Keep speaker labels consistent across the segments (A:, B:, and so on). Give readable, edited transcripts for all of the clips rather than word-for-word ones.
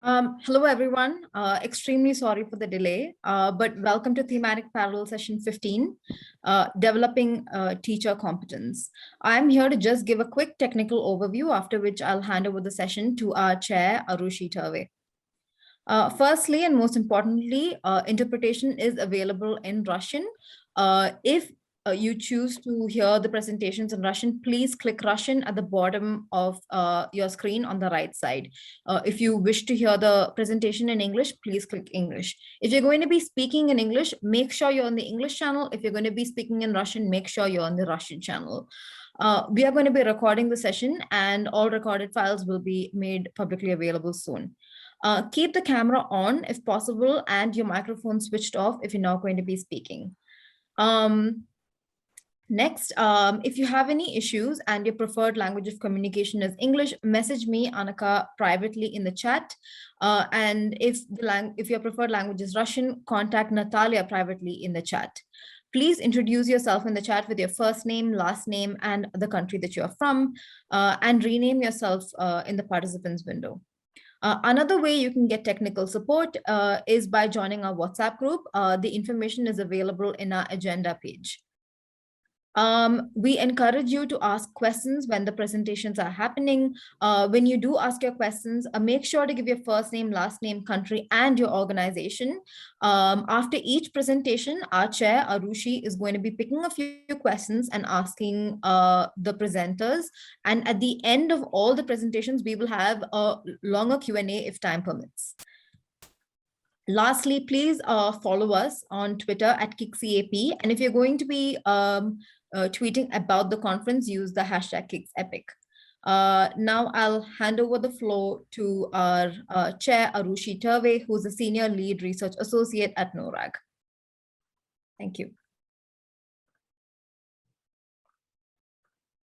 A: Hello, everyone. Extremely sorry for the delay, but welcome to Thematic Parallel Session 15, Developing Teacher Competence. I'm here to just give a quick technical overview, after which I'll hand over the session to our chair, Arushi Turve. Firstly, and most importantly, interpretation is available in Russian. If you choose to hear the presentations in Russian, please click Russian at the bottom of your screen on the right side. If you wish to hear the presentation in English, please click English. If you're going to be speaking in English, make sure you're on the English channel. If you're going to be speaking in Russian, make sure you're on the Russian channel. We are going to be recording the session, and all recorded files will be made publicly available soon. Keep the camera on if possible and your microphone switched off if you're not going to be speaking. Next, if you have any issues and your preferred language of communication is English, message me, Annika, privately in the chat. And if your preferred language is Russian, contact Natalia privately in the chat. Please introduce yourself in the chat with your first name, last name, and the country that you're from, and rename yourself in the participants window. Another way you can get technical support is by joining our WhatsApp group. The information is available in our agenda page. We encourage you to ask questions when the presentations are happening. When you do ask your questions, make sure to give your first name, last name, country, and your organization. After each presentation, our chair, Arushi, is going to be picking a few questions and asking the presenters. And at the end of all the presentations, we will have a longer Q&A if time permits. Lastly, please follow us on Twitter at KicksEAP. And if you're going to be tweeting about the conference, use the hashtag KicksEpic. Now I'll hand over the floor to our chair, Arushi Turve, who's a senior lead research associate at NORAG. Thank you.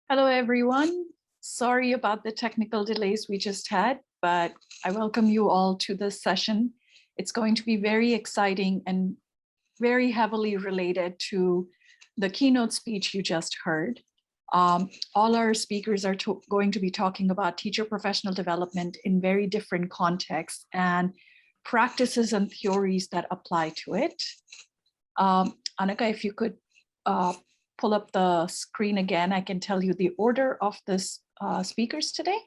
B: Hello, everyone. Sorry about the technical delays we just had, but I welcome you all to this session. It's going to be very exciting and very heavily related to the keynote speech you just heard. All our speakers are going to be talking about teacher professional development in very different contexts and practices and theories that apply to it. Annika, if you could pull up the screen again, I can tell you the order of the speakers today.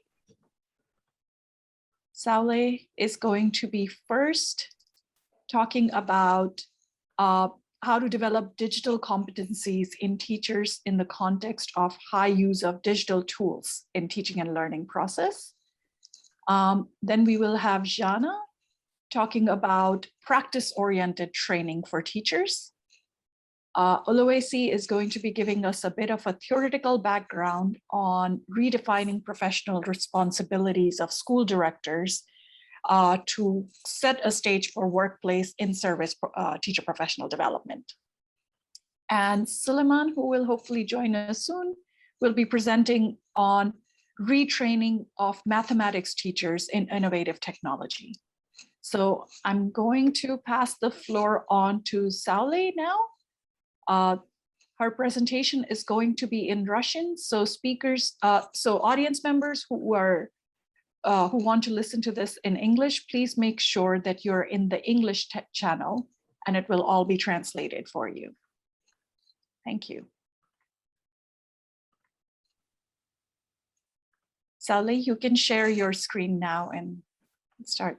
B: Saule is going to be first talking about how to develop digital competencies in teachers in the context of high use of digital tools in teaching and learning process. Then we will have Jana talking about practice-oriented training for teachers. Oluwesi is going to be giving us a bit of a theoretical background on redefining professional responsibilities of school directors to set a stage for workplace in-service teacher professional development. And Suleiman, who will hopefully join us soon, will be presenting on retraining of mathematics teachers in innovative technology. So I'm going to pass the floor on to Saule now. Her presentation is going to be in Russian, so speakers, so audience members who want to listen to this in English, please make sure that you're in the English channel and it will all be translated for you. Thank you. Saule, you can share your screen now and start.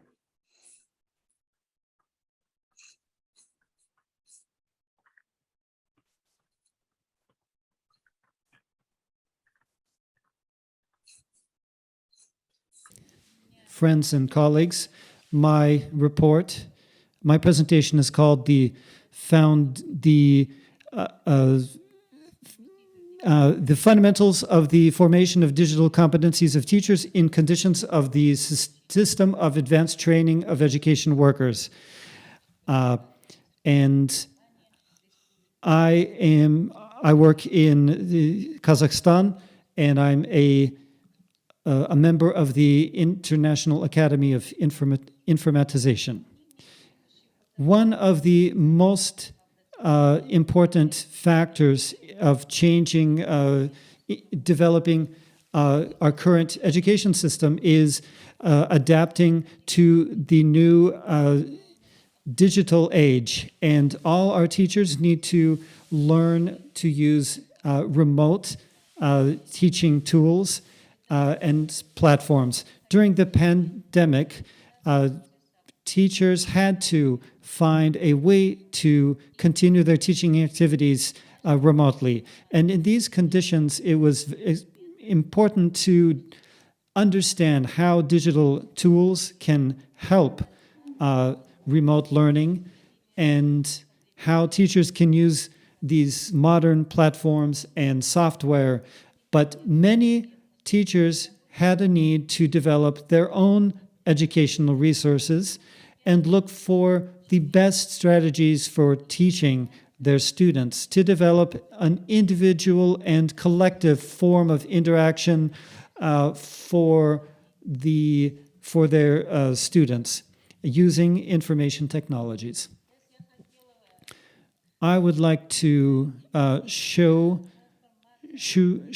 C: Friends and colleagues, my presentation is called the fundamentals of the formation of digital competencies of teachers in conditions of the system of advanced training of education workers. And I work in Kazakhstan, and I'm a member of the International Academy of Informatization. One of the most important factors of changing, developing our current education system is adapting to the new digital age, and all our teachers need to learn to use remote teaching tools and platforms. During the pandemic, teachers had to find a way to continue their teaching activities remotely. And in these conditions, it was important to understand how digital tools can help remote learning and how teachers can use these modern platforms and software. But many teachers had a need to develop their own educational resources and look for the best strategies for teaching their students to develop an individual and collective form of interaction for their students using information technologies. I would like to show you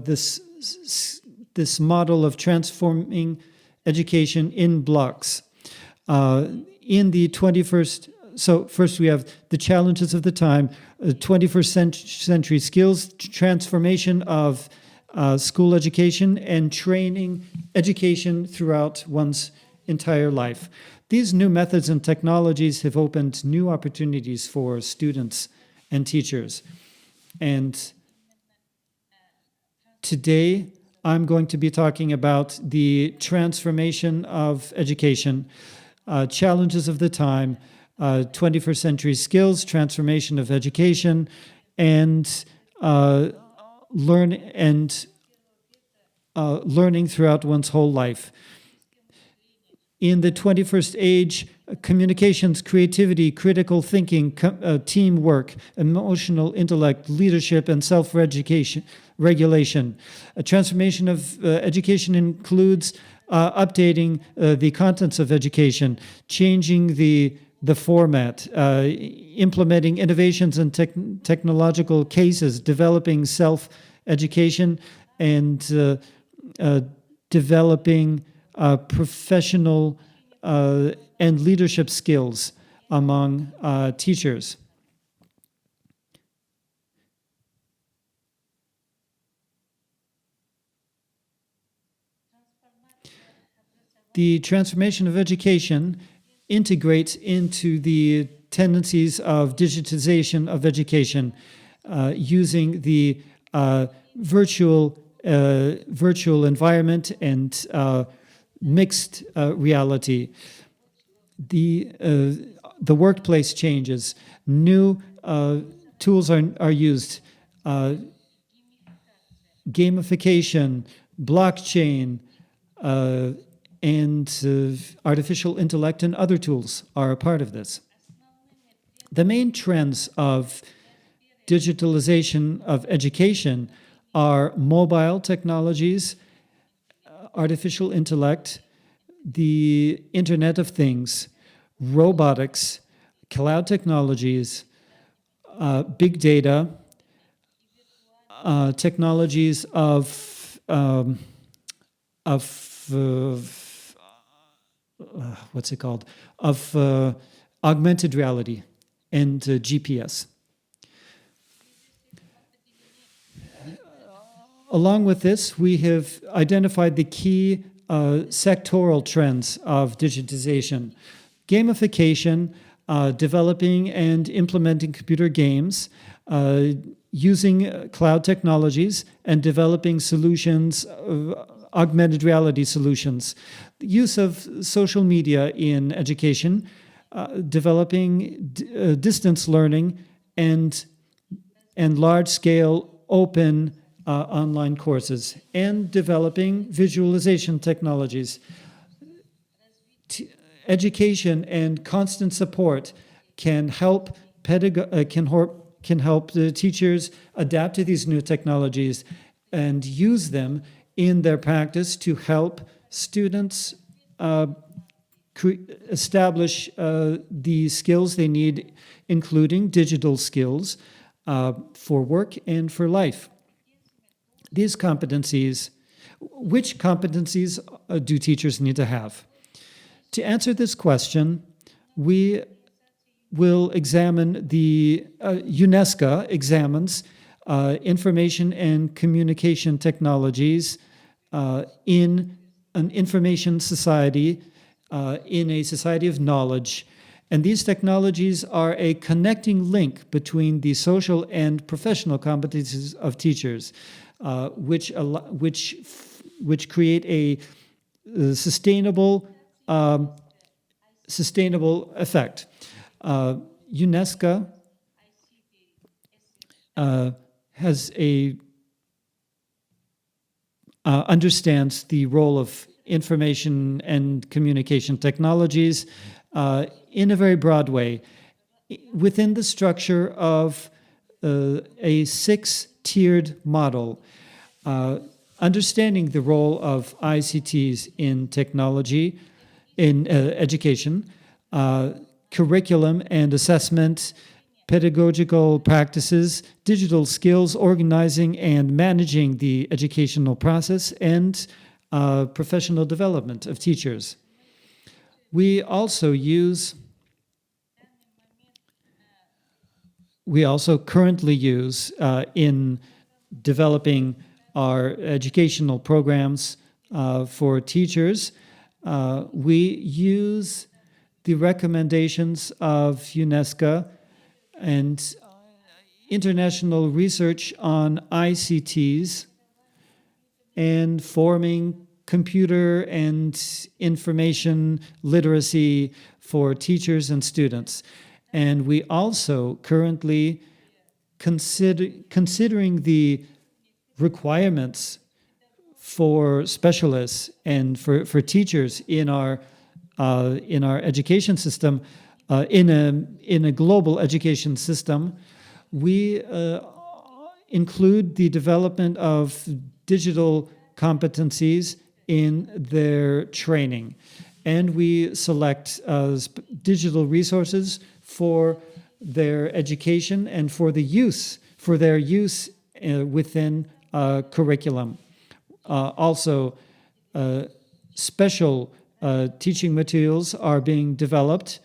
C: this model of transforming education in blocks. In the 21st, so first we have the challenges of the time, 21st century skills, transformation of school education, and training education throughout one's entire life. These new methods and technologies have opened new opportunities for students and teachers. And today, I'm going to be talking about the transformation of education, challenges of the time, 21st century skills, transformation of education, and learning throughout one's whole life. In the 21st age, communications, creativity, critical thinking, teamwork, emotional intellect, leadership, and self-regulation. A transformation of education includes updating the contents of education, changing the format, implementing innovations in technological cases, developing self-education, and developing professional and leadership skills among teachers. The transformation of education integrates into the tendencies of digitization of education using the virtual environment and mixed reality. The workplace changes. New tools are used. Gamification, blockchain, and artificial intellect and other tools are a part of this. The main trends of digitalization of education are mobile technologies, artificial intellect, the Internet of Things, robotics, cloud technologies, big data, technologies of what's it called? Of augmented reality and GPS. Along with this, we have identified the key sectoral trends of digitization. Gamification, developing and implementing computer games, using cloud technologies, and developing solutions, augmented reality solutions. The use of social media in education, developing distance learning, and large-scale open online courses, and developing visualization technologies. Education and constant support can help the teachers adapt to these new technologies and use them in their practice to help students establish the skills they need, including digital skills for work and for life. These competencies, which competencies do teachers need to have? To answer this question, we will examine the UNESCO examines information and communication technologies in an information society, in a society of knowledge. And these technologies are a connecting link between the social and professional competencies of teachers, which create a sustainable effect. UNESCO has understands the role of information and communication technologies in a very broad way within the structure of a six-tiered model. Understanding the role of ICTs in technology, in education, curriculum and assessment, pedagogical practices, digital skills, organizing and managing the educational process, and professional development of teachers. We also currently use in developing our educational programs for teachers, we use the recommendations of UNESCO and international research on ICTs and forming computer and information literacy for teachers and students. And we also currently considering the requirements for specialists and for teachers in our education system, in a global education system, we include the development of digital competencies in their training, and we select digital resources for their education and for their use within curriculum. Also, special teaching materials are being developed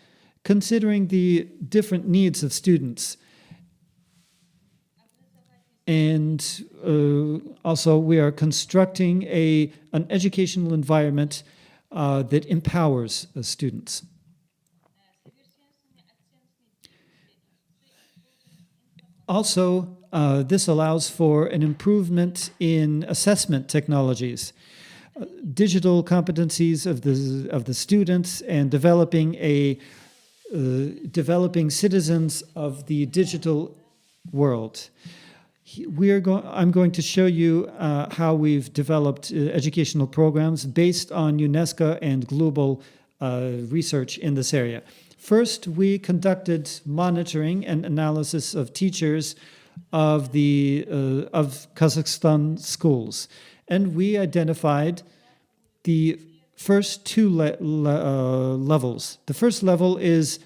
C: considering the different needs of students. And also we are constructing an educational environment that empowers students. Also, this allows for an improvement in assessment technologies, digital competencies of the students, and developing citizens of the digital world. I'm going to show you how we've developed educational programs based on UNESCO and global research in this area. First, we conducted monitoring and analysis of teachers of Kazakhstan schools, and we identified the first two levels. The first level is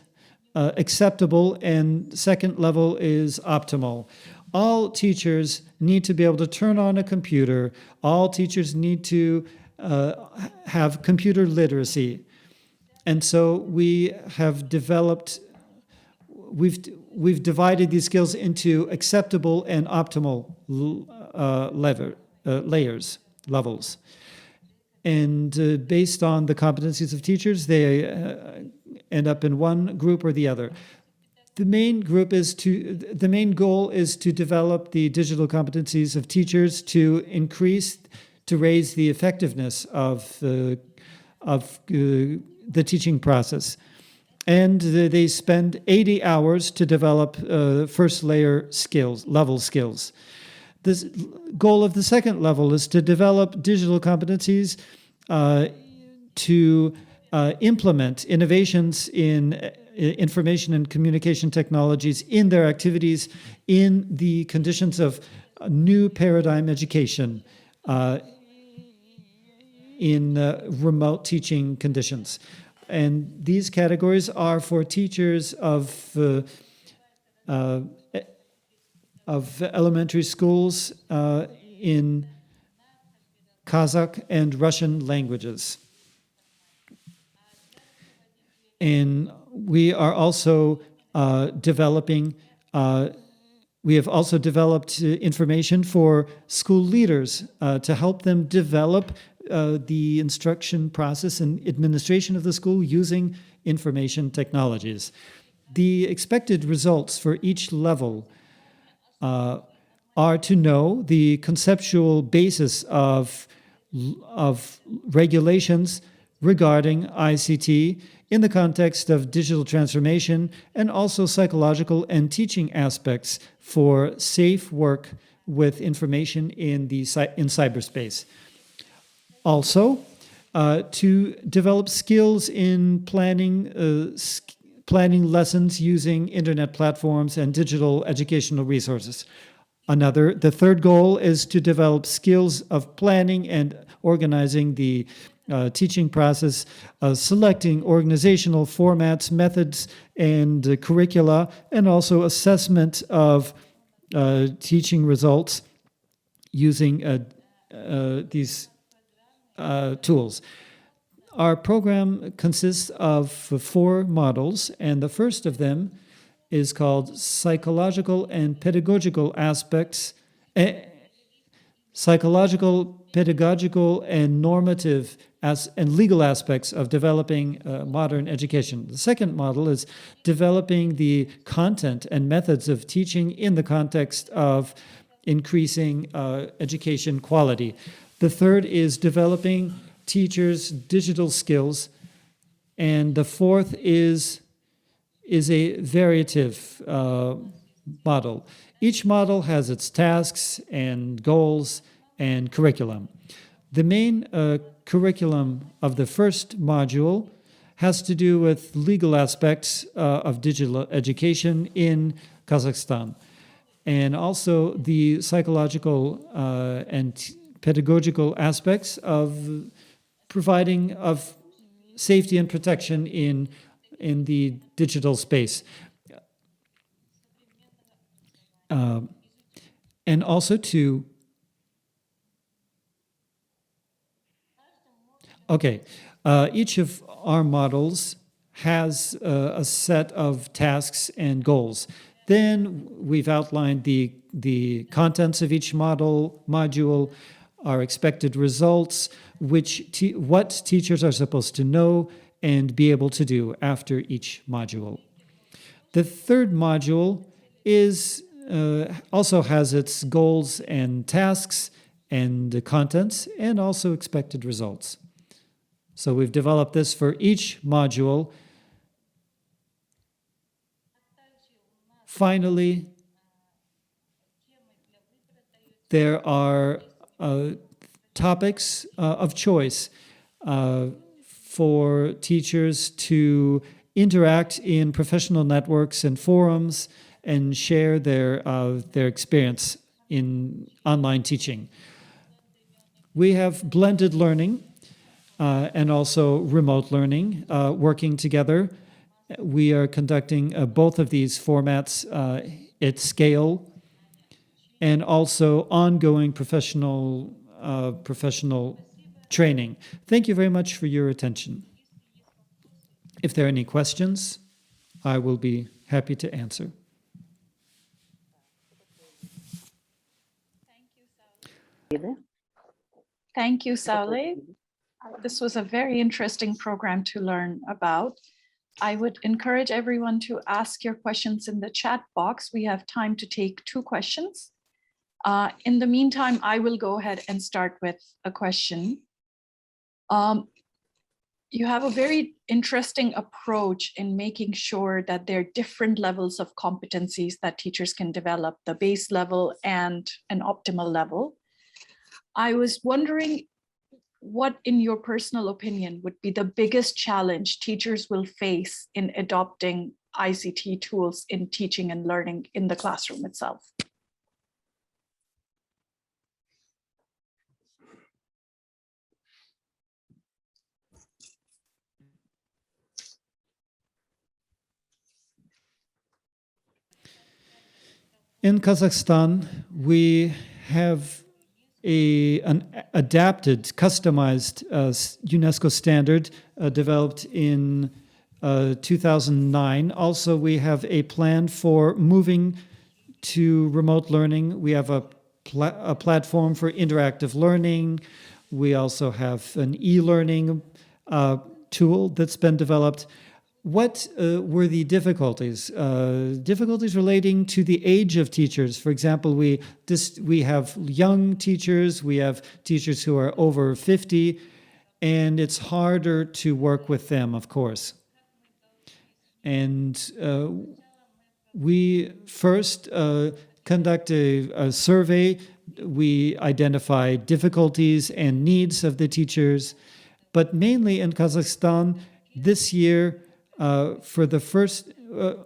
C: acceptable, and second level is optimal. All teachers need to be able to turn on a computer. All teachers need to have computer literacy. And so we've divided these skills into acceptable and optimal levels. And based on the competencies of teachers, they end up in one group or the other. The main goal is to develop the digital competencies of teachers to raise the effectiveness of the teaching process. And they spend 80 hours to develop first level skills. The goal of the second level is to develop digital competencies to implement innovations in information and communication technologies in their activities in the conditions of new paradigm education in remote teaching conditions. And these categories are for teachers of elementary schools in Kazakh and Russian languages. And we are also developing, we have also developed information for school leaders to help them develop the instruction process and administration of the school using information technologies. The expected results for each level are to know the conceptual basis of regulations regarding ICT in the context of digital transformation, and also psychological and teaching aspects for safe work with information in cyberspace. Also, to develop skills in planning lessons using internet platforms and digital educational resources. The third goal is to develop skills of planning and organizing the teaching process, selecting organizational formats, methods, and curricula, and also assessment of teaching results using these tools. Our program consists of 4 models, and the first of them is called psychological, pedagogical, and normative and legal aspects of developing modern education. The second model is developing the content and methods of teaching in the context of increasing education quality. The third is developing teachers' digital skills, and the fourth is a variative model. Each model has its tasks and goals and curriculum. The main curriculum of the first module has to do with legal aspects of digital education in Kazakhstan, and also the psychological and pedagogical aspects of providing of safety and protection in the digital space. And also to each of our models has a set of tasks and goals. Then we've outlined the contents of each module, our expected results, what teachers are supposed to know and be able to do after each module. The third module is also has its goals and tasks and contents, and also expected results. So we've developed this for each module. Finally, there are topics of choice for teachers to interact in professional networks and forums and share their experience in online teaching. We have blended learning and also remote learning working together. We are conducting both of these formats at scale, and also ongoing professional training. Thank you very much for your attention. If there are any questions, I will be happy to answer.
B: Thank you, Saule. This was a very interesting program to learn about. I would encourage everyone to ask your questions in the chat box. We have time to take 2 questions. In the meantime, I will go ahead and start with a question. You have a very interesting approach in making sure that there are different levels of competencies that teachers can develop, the base level and an optimal level. I was wondering what, in your personal opinion, would be the biggest challenge teachers will face in adopting ICT tools in teaching and learning in the classroom itself?
C: In Kazakhstan, we have an adapted, customized UNESCO standard developed in 2009. Also, we have a plan for moving to remote learning. We have a platform for interactive learning. We also have an e-learning tool that's been developed. What were the difficulties? Difficulties relating to the age of teachers. For example, we have young teachers, we have teachers who are over 50, and it's harder to work with them, of course. And we first conduct a survey. We identify difficulties and needs of the teachers, but mainly in Kazakhstan this year, for the first,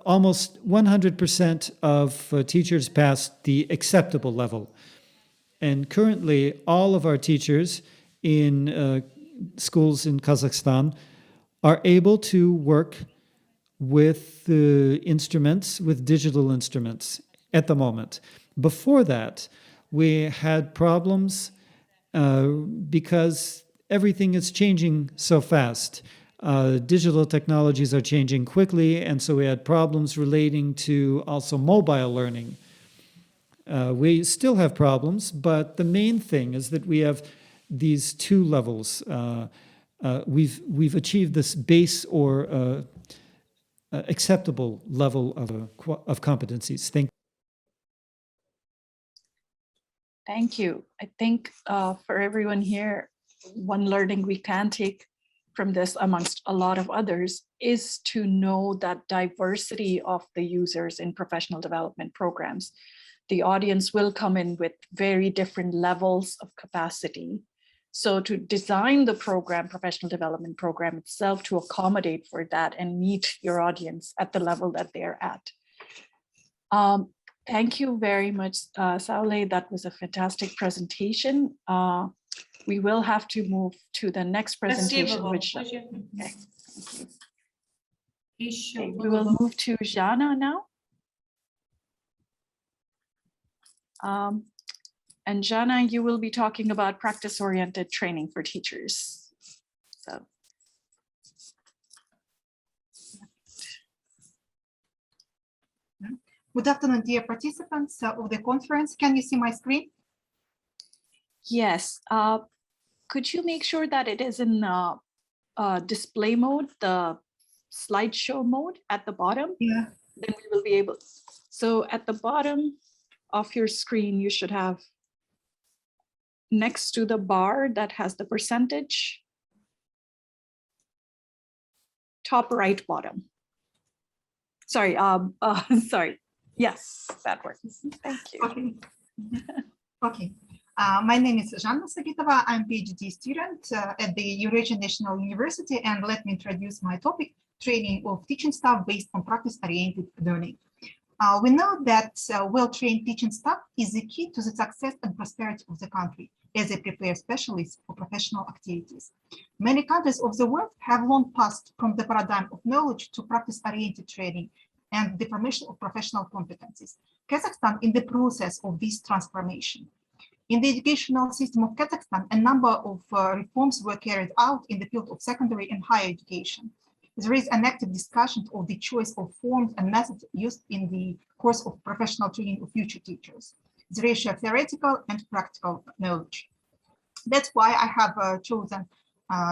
C: almost 100% of teachers passed the acceptable level. And currently, all of our teachers in schools in Kazakhstan are able to work with instruments, with digital instruments at the moment. Before that, we had problems because everything is changing so fast. Digital technologies are changing quickly, and so we had problems relating to also mobile learning. We still have problems, but the main thing is that we have these two levels. We've achieved this base or acceptable level of competencies.
B: Thank you. I think for everyone here, one learning we can take from this, amongst a lot of others, is to know that diversity of the users in professional development programs. The audience will come in with very different levels of capacity. So to design the program, professional development program itself, to accommodate for that and meet your audience at the level that they're at. Thank you very much, Saule. That was a fantastic presentation. We will have to move to the next presentation, which okay, we will move to Jana now. And Jana, you will be talking about practice-oriented training for teachers. So.
D: Good afternoon, dear participants of the conference. Can you see my screen?
B: Yes. Could you make sure that it is in display mode, the slideshow mode at the bottom?
D: Yeah.
B: Then we will be able. So at the bottom of your screen, you should have next to the bar that has the percentage, top right bottom. Sorry, sorry. Yes, that works. Thank you.
D: Okay. Okay. My name is Жанна Sagitova. I'm a PhD student at the Eurasian National University, and let me introduce my topic, training of teaching staff based on practice-oriented learning. We know that well-trained teaching staff is the key to the success and prosperity of the country, as they prepare specialists for professional activities. Many countries of the world have long passed from the paradigm of knowledge to practice-oriented training and the formation of professional competencies. Kazakhstan in the process of this transformation. In the educational system of Kazakhstan, a number of reforms were carried out in the field of secondary and higher education. There is an active discussion of the choice of forms and methods used in the course of professional training of future teachers, the ratio of theoretical and practical knowledge. That's why I have chosen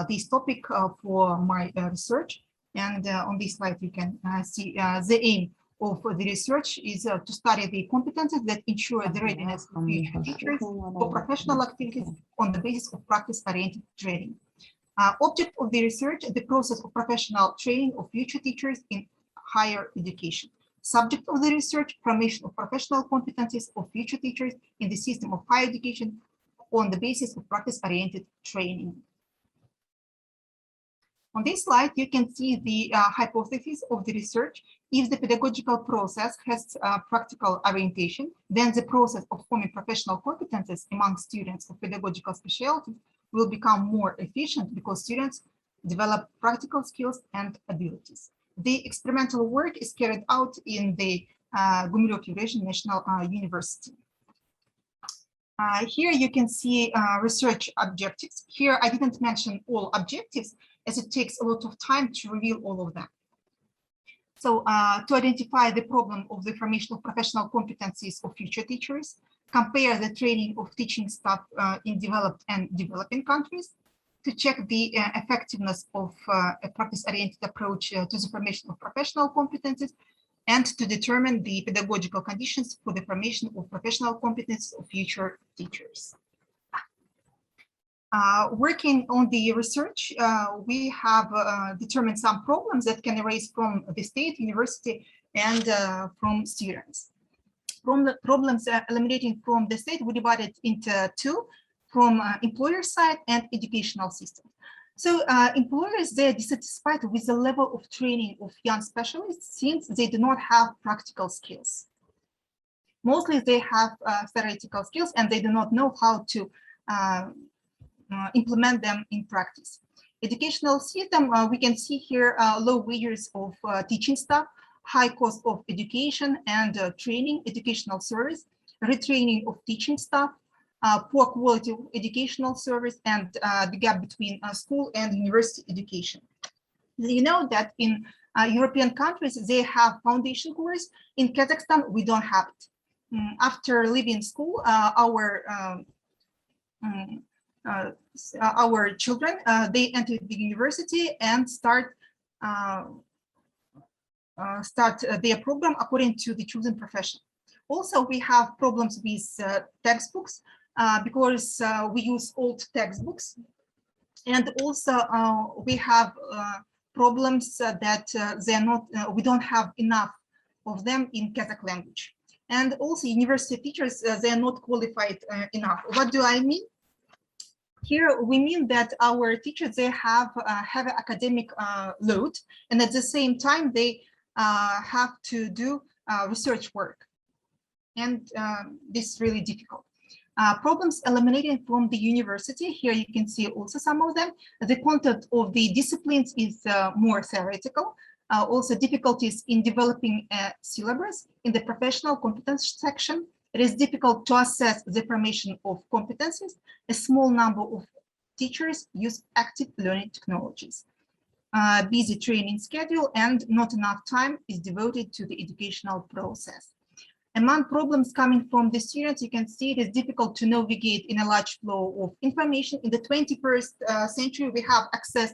D: this topic for my research. And on this slide, you can see the aim of the research is to study the competencies that ensure the readiness of future teachers for professional activities on the basis of practice-oriented training. Object of the research, the process of professional training of future teachers in higher education. Subject of the research, formation of professional competencies of future teachers in the system of higher education on the basis of practice-oriented training. On this slide, you can see the hypothesis of the research. If the pedagogical process has practical orientation, then the process of forming professional competences among students of pedagogical specialties will become more efficient because students develop practical skills and abilities. The experimental work is carried out in the Gumilyov Eurasian National University. Here you can see research objectives. Here I didn't mention all objectives as it takes a lot of time to reveal all of them. So to identify the problem of the formation of professional competencies of future teachers, compare the training of teaching staff in developed and developing countries, to check the effectiveness of a practice-oriented approach to the formation of professional competencies, and to determine the pedagogical conditions for the formation of professional competencies of future teachers. Working on the research, we have determined some problems that can arise from the state, university, and from students. From the problems eliminating from the state, we divided into two, from employer side and educational system. So employers, they're dissatisfied with the level of training of young specialists since they do not have practical skills. Mostly they have theoretical skills and they do not know how to implement them in practice. Educational system, we can see here low wages of teaching staff, high cost of education and training, educational service, retraining of teaching staff, poor quality of educational service, and the gap between school and university education. You know that in European countries, they have foundation course. In Kazakhstan, we don't have it. After leaving school, our children, they enter the university and start their program according to the chosen profession. Also, we have problems with textbooks because we use old textbooks, and also we have problems that they're not. We don't have enough of them in Kazakh language, and also university teachers they are not qualified enough. What do I mean? Here we mean that our teachers they have heavy academic load, and at the same time they have to do research work, and this is really difficult. Problems eliminating from the university, here you can see also some of them. The content of the disciplines is more theoretical. Also difficulties in developing a syllabus. In the professional competence section, it is difficult to assess the formation of competencies. A small number of teachers use active learning technologies. Busy training schedule and not enough time is devoted to the educational process. Among problems coming from the students, you can see it is difficult to navigate in a large flow of information. In the 21st century, we have access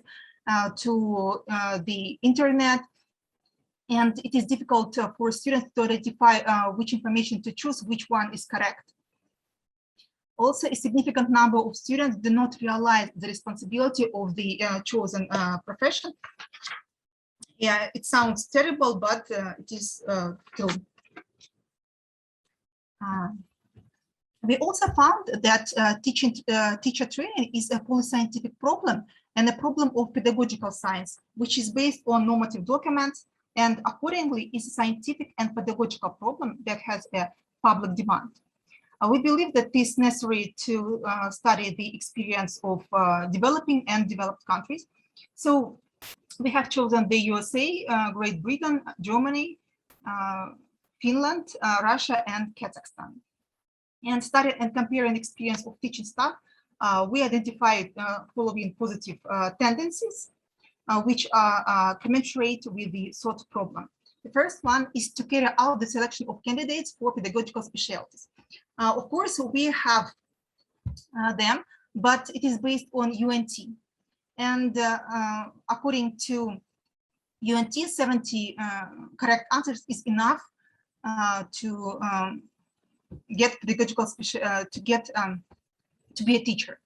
D: to the internet, and it is difficult for students to identify which information to choose, which one is correct. Also, a significant number of students do not realize the responsibility of the chosen profession. Yeah, it sounds terrible, but it is true. We also found that teacher training is a polyscientific problem and a problem of pedagogical science, which is based on normative documents and accordingly is a scientific and pedagogical problem that has a public demand. We believe that it is necessary to study the experience of developing and developed countries. So we have chosen the USA, Great Britain, Germany, Finland, Russia, and Kazakhstan. And study and comparing experience of teaching staff, we identified following positive tendencies, which are commensurate with the sought problem. The first one is to carry out the selection of candidates for pedagogical specialties. Of course, we have them, but it is based on UNT. And according to UNT, 70 correct answers is enough to get pedagogical to be a teacher.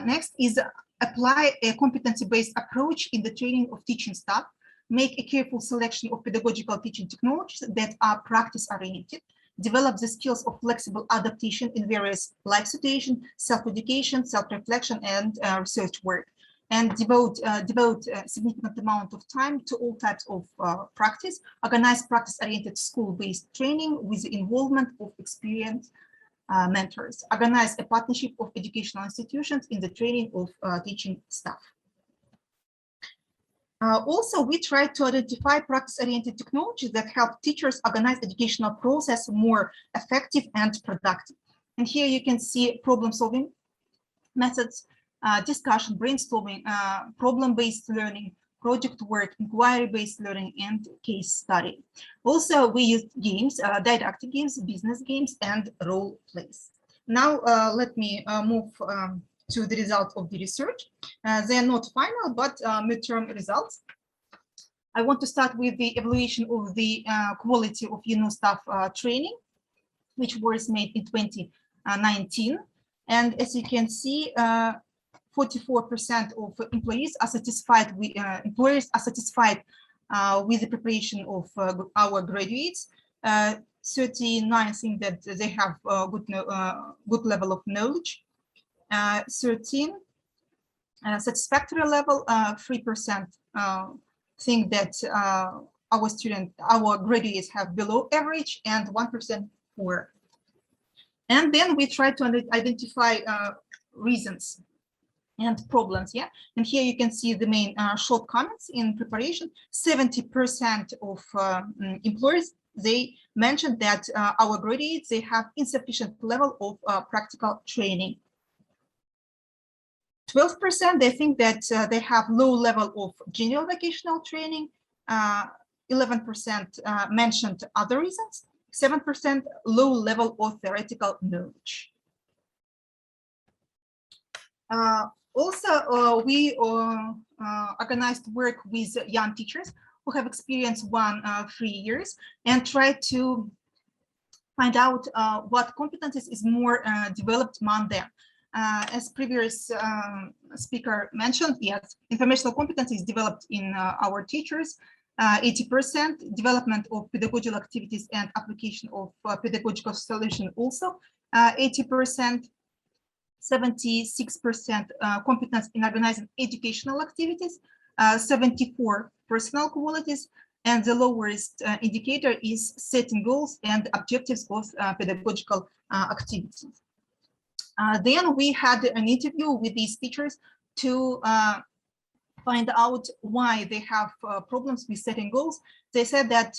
D: Next is apply a competency-based approach in the training of teaching staff. Make a careful selection of pedagogical teaching technologies that are practice-oriented. Develop the skills of flexible adaptation in various life situations, self-education, self-reflection, and research work. And devote a significant amount of time to all types of practice. Organize practice-oriented school-based training with the involvement of experienced mentors. Organize a partnership of educational institutions in the training of teaching staff. Also, we try to identify practice-oriented technologies that help teachers organize educational process more effective and productive. And here you can see problem solving methods, discussion, brainstorming, problem-based learning, project work, inquiry-based learning, and case study. Also, we use games, didactic games, business games, and role plays. Now, let me move to the results of the research. They are not final, but midterm results. I want to start with the evaluation of the quality of staff training, which was made in 2019. And as you can see, 44% of employees are satisfied with with the preparation of our graduates. 39 think that they have good level of knowledge. 13 satisfactory level. 3% think that our graduates have below average, and 1% poor. And then we try to identify reasons and problems. Yeah, and here you can see the main shortcomings in preparation. 70% of employers, they mentioned that our graduates, they have insufficient level of practical training. 12% they think that they have low level of general vocational training. 11% mentioned other reasons. 7% low level of theoretical knowledge. Also, we organized work with young teachers who have experienced 1-3 years, and try to find out what competencies is more developed among them. As previous speaker mentioned, yes, informational competence is developed in our teachers. 80% development of pedagogical activities and application of pedagogical solution also 80%. 76% competence in organizing educational activities, 74 personal qualities, and the lowest indicator is setting goals and objectives of pedagogical activities. Then we had an interview with these teachers to find out why they have problems with setting goals. They said that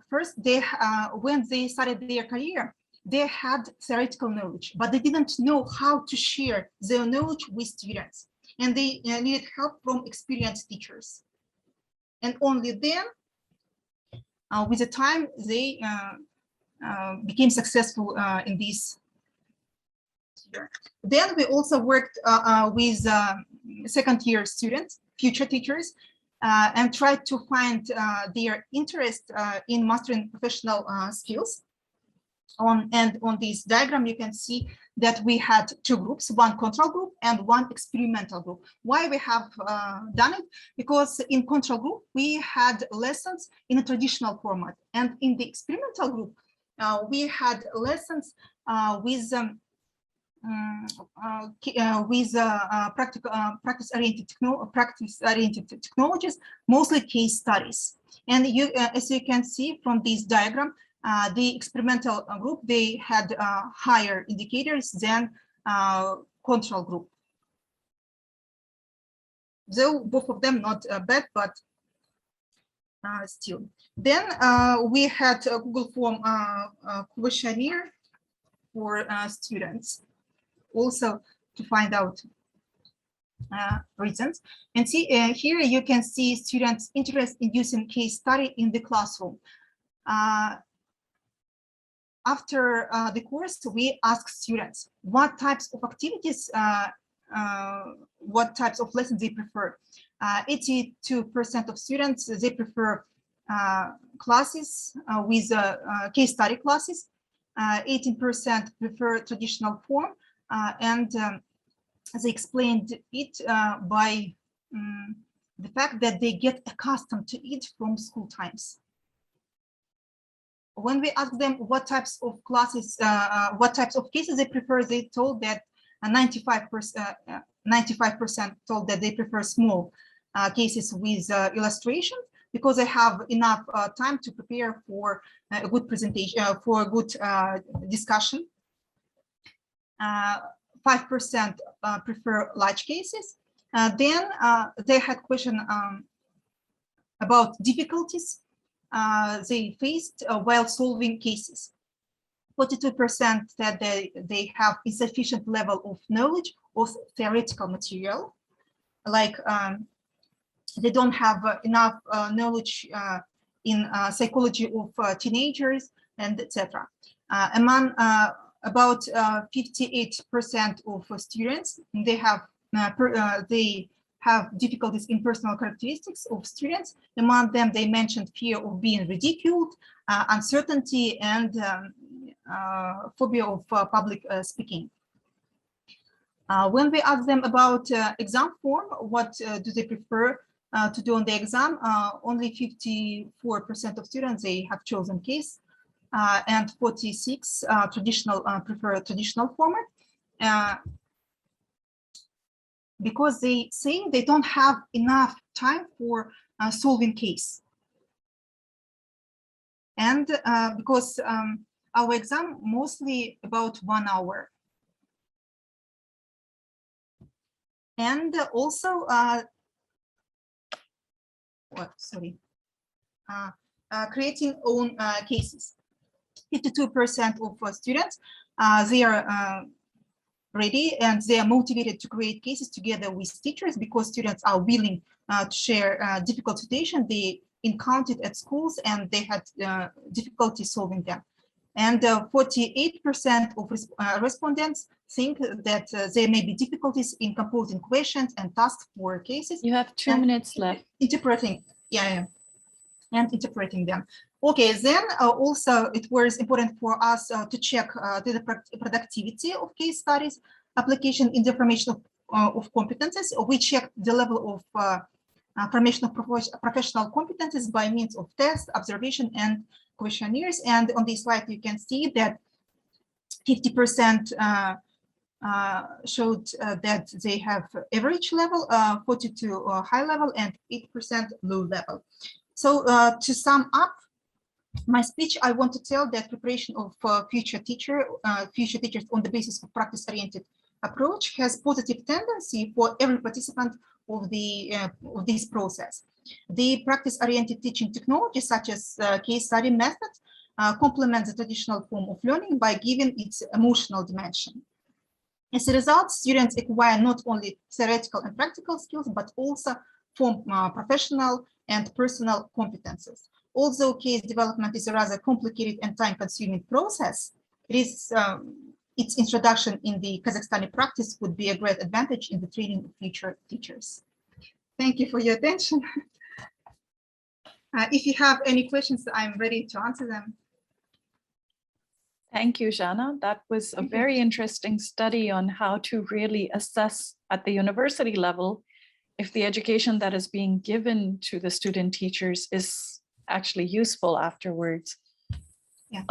D: first, when they started their career, they had theoretical knowledge, but they didn't know how to share their knowledge with students, and they needed help from experienced teachers. And only then, with the time, they became successful in this. Then we also worked with second-year students, future teachers, and tried to find their interest in mastering professional skills. On this diagram, you can see that we had two groups, one control group and one experimental group. Why we have done it? Because in control group, we had lessons in a traditional format. And in the experimental group, we had lessons with practice-oriented technologies, mostly case studies. And as you can see from this diagram, the experimental group, they had higher indicators than control group. Though both of them not bad, but still. Then we had a Google Form questionnaire for students, also to find out reasons. And see here you can see students' interest in using case study in the classroom. After the course, we ask students what types of activities, what types of lessons they prefer. 82% of students, they prefer classes with case study classes. 18% prefer traditional form, and they explained it by the fact that they get accustomed to it from school times. When we asked them what types of classes, what types of cases they prefer, they told that 95% told that they prefer small cases with illustrations, because they have enough time to prepare for a good presentation, for a good discussion. 5% prefer large cases. Then they had question about difficulties they faced while solving cases. 42% said they have insufficient level of knowledge of theoretical material, like they don't have enough knowledge in psychology of teenagers and etc. Among about 58% of students, they have difficulties in personal characteristics of students. Among them, they mentioned fear of being ridiculed, uncertainty, and phobia of public speaking. When we ask them about exam form, what do they prefer to do on the exam, only 54% of students, they have chosen case, and 46 prefer a traditional format, because they say they don't have enough time for solving case. And because our exam mostly about 1 hour. And also, creating own cases. 52% of students, they are ready and they are motivated to create cases together with teachers, because students are willing to share difficult situations they encountered at schools and they had difficulty solving them. And 48% of respondents think that there may be difficulties in composing questions and tasks for cases.
B: You have 2 minutes left.
D: Interpreting, and interpreting them. Okay, then also it was important for us to check the productivity of case studies, application in the formation of competences. We checked the level of formation of professional competences by means of tests, observation, and questionnaires. And on this slide, you can see that 50% showed that they have average level, 42 high level, and 8% low level. So to sum up my speech, I want to tell that preparation of future teachers on the basis of practice-oriented approach has positive tendency for every participant of this process. The practice-oriented teaching technology, such as case study methods, complements the traditional form of learning by giving its emotional dimension. As a result, students acquire not only theoretical and practical skills, but also form professional and personal competences. Although case development is a rather complicated and time-consuming process, its introduction in the Kazakhstani practice would be a great advantage in the training of future teachers. Thank you for your attention. If you have any questions, I'm ready to answer them.
B: Thank you, Jana. That was a very interesting study on how to really assess at the university level if the education that is being given to the student teachers is actually useful afterwards.
D: Yeah.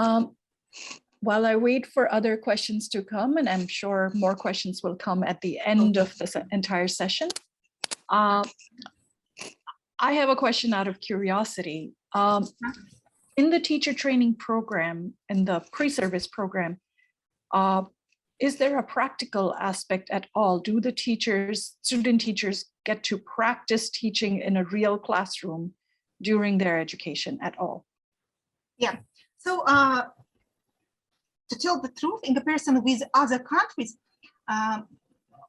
B: While I wait for other questions to come, and I'm sure more questions will come at the end of this entire session, I have a question out of curiosity. In the teacher training program, in the pre-service program, is there a practical aspect at all? Do the student teachers get to practice teaching in a real classroom during their education at all?
D: Yeah, so to tell the truth, in comparison with other countries,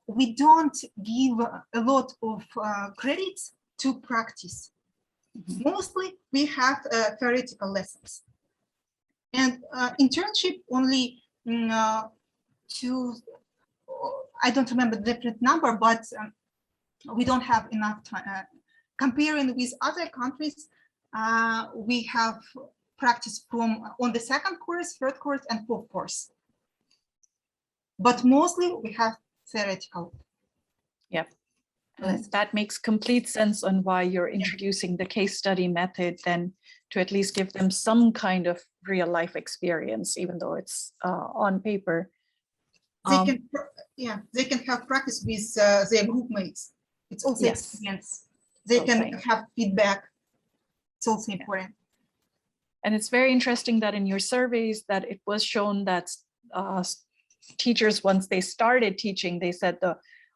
D: we don't give a lot of credits to practice. Mostly we have theoretical lessons. And internship only I don't remember the different number, but we don't have enough time. Comparing with other countries, we have practice on the second course, third course, and fourth course. But mostly we have theoretical.
B: Yep. And that makes complete sense on why you're introducing the case study method, then to at least give them some kind of real life experience, even though it's on paper.
D: They can have practice with their group mates. It's also experience. They can have feedback. It's also important.
B: And it's very interesting that in your surveys that it was shown that teachers, once they started teaching, they said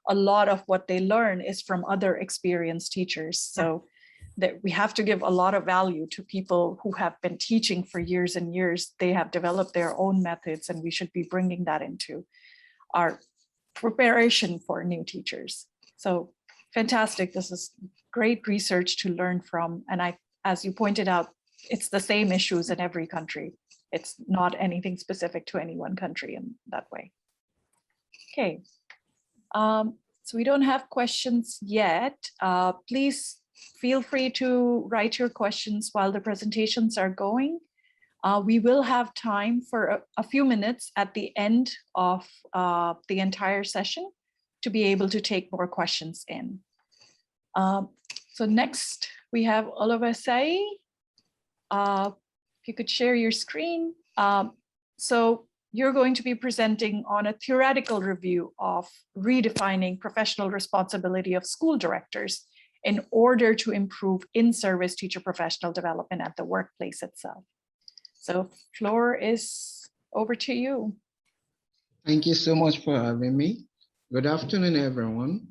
B: a lot of what they learn is from other experienced teachers. So that we have to give a lot of value to people who have been teaching for years and years. They have developed their own methods, and we should be bringing that into our preparation for new teachers. So fantastic. This is great research to learn from. And as you pointed out, it's the same issues in every country. It's not anything specific to any one country in that way. Okay. So we don't have questions yet. Please feel free to write your questions while the presentations are going. We will have time for a few minutes at the end of the entire session to be able to take more questions in. So next we have Olawase. If you could share your screen. So you're going to be presenting on a theoretical review of redefining professional responsibility of school directors in order to improve in-service teacher professional development at the workplace itself. So floor is over to you.
E: Thank you so much for having me. Good afternoon, everyone.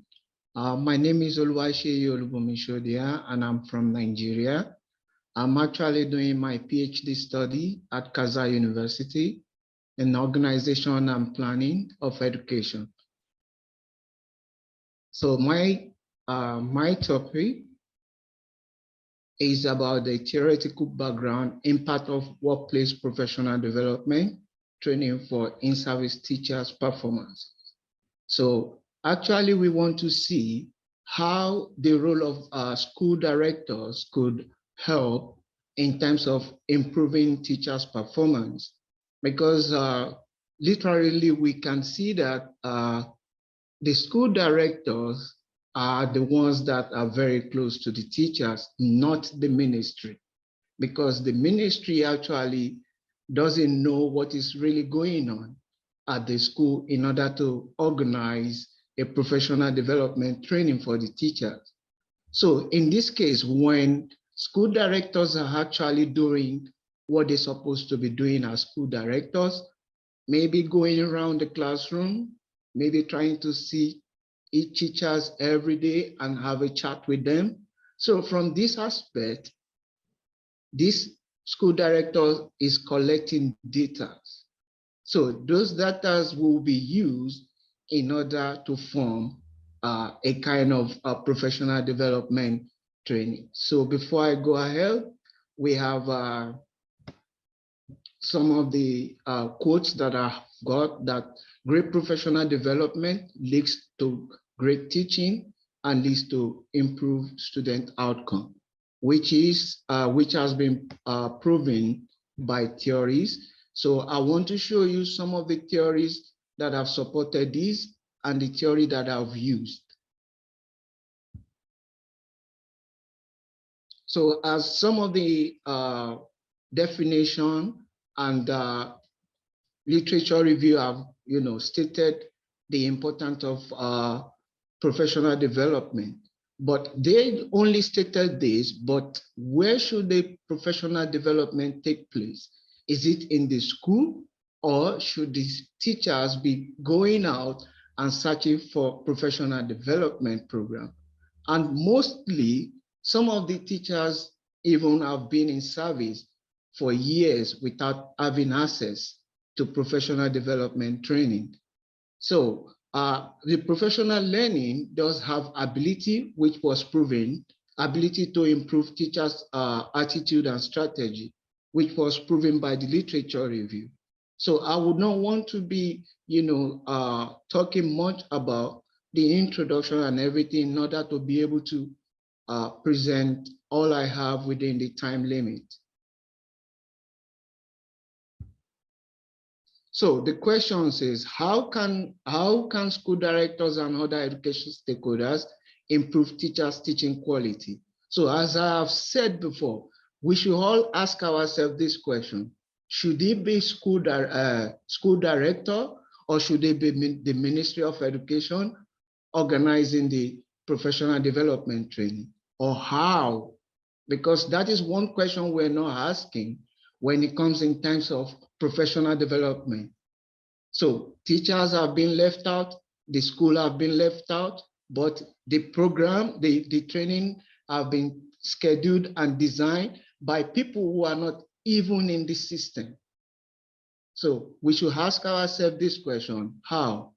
E: My name is Oluwaseyi Olubumishodia, and I'm from Nigeria. I'm actually doing my PhD study at Kaza University in Organization and Planning of Education. So my topic is about the theoretical background impact of workplace professional development training for in-service teachers' performance. So actually, we want to see how the role of school directors could help in terms of improving teachers' performance, because literally we can see that the school directors are the ones that are very close to the teachers, not the ministry, because the ministry actually doesn't know what is really going on at the school in order to organize a professional development training for the teachers. So in this case, when school directors are actually doing what they're supposed to be doing as school directors, maybe going around the classroom, maybe trying to see each teachers every day and have a chat with them. So from this aspect, this school director is collecting data. So those data will be used in order to form a kind of professional development training. So before I go ahead, we have some of the quotes that I've got, that great professional development leads to great teaching and leads to improved student outcome, which has been proven by theories. So I want to show you some of the theories that have supported this and the theory that I've used. So as some of the definition and literature review have stated the importance of professional development, but they only stated this, but where should the professional development take place? Is it in the school, or should these teachers be going out and searching for professional development program? And mostly, some of the teachers even have been in service for years without having access to professional development training. So the professional learning does have ability, which was proven, ability to improve teachers' attitude and strategy, which was proven by the literature review. So I would not want to be, talking much about the introduction and everything in order to be able to present all I have within the time limit. So the question is, how can school directors and other education stakeholders improve teachers' teaching quality? So as I have said before, we should all ask ourselves this question: should it be school director, or should it be the Ministry of Education organizing the professional development training, or how? Because that is one question we're not asking when it comes in terms of professional development. So teachers have been left out, the school have been left out, but the program, the training have been scheduled and designed by people who are not even in the system. So we should ask ourselves this question: how?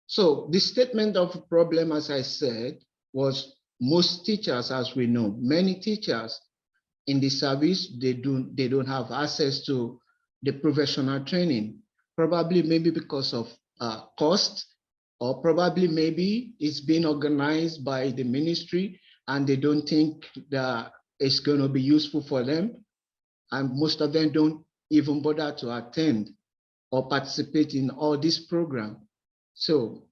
E: So the statement of problem, as I said, was most teachers, as we know, many teachers in the service, they don't have access to the professional training, probably maybe because of cost, or probably maybe it's being organized by the ministry and they don't think that it's going to be useful for them. And most of them don't even bother to attend or participate in all this program. So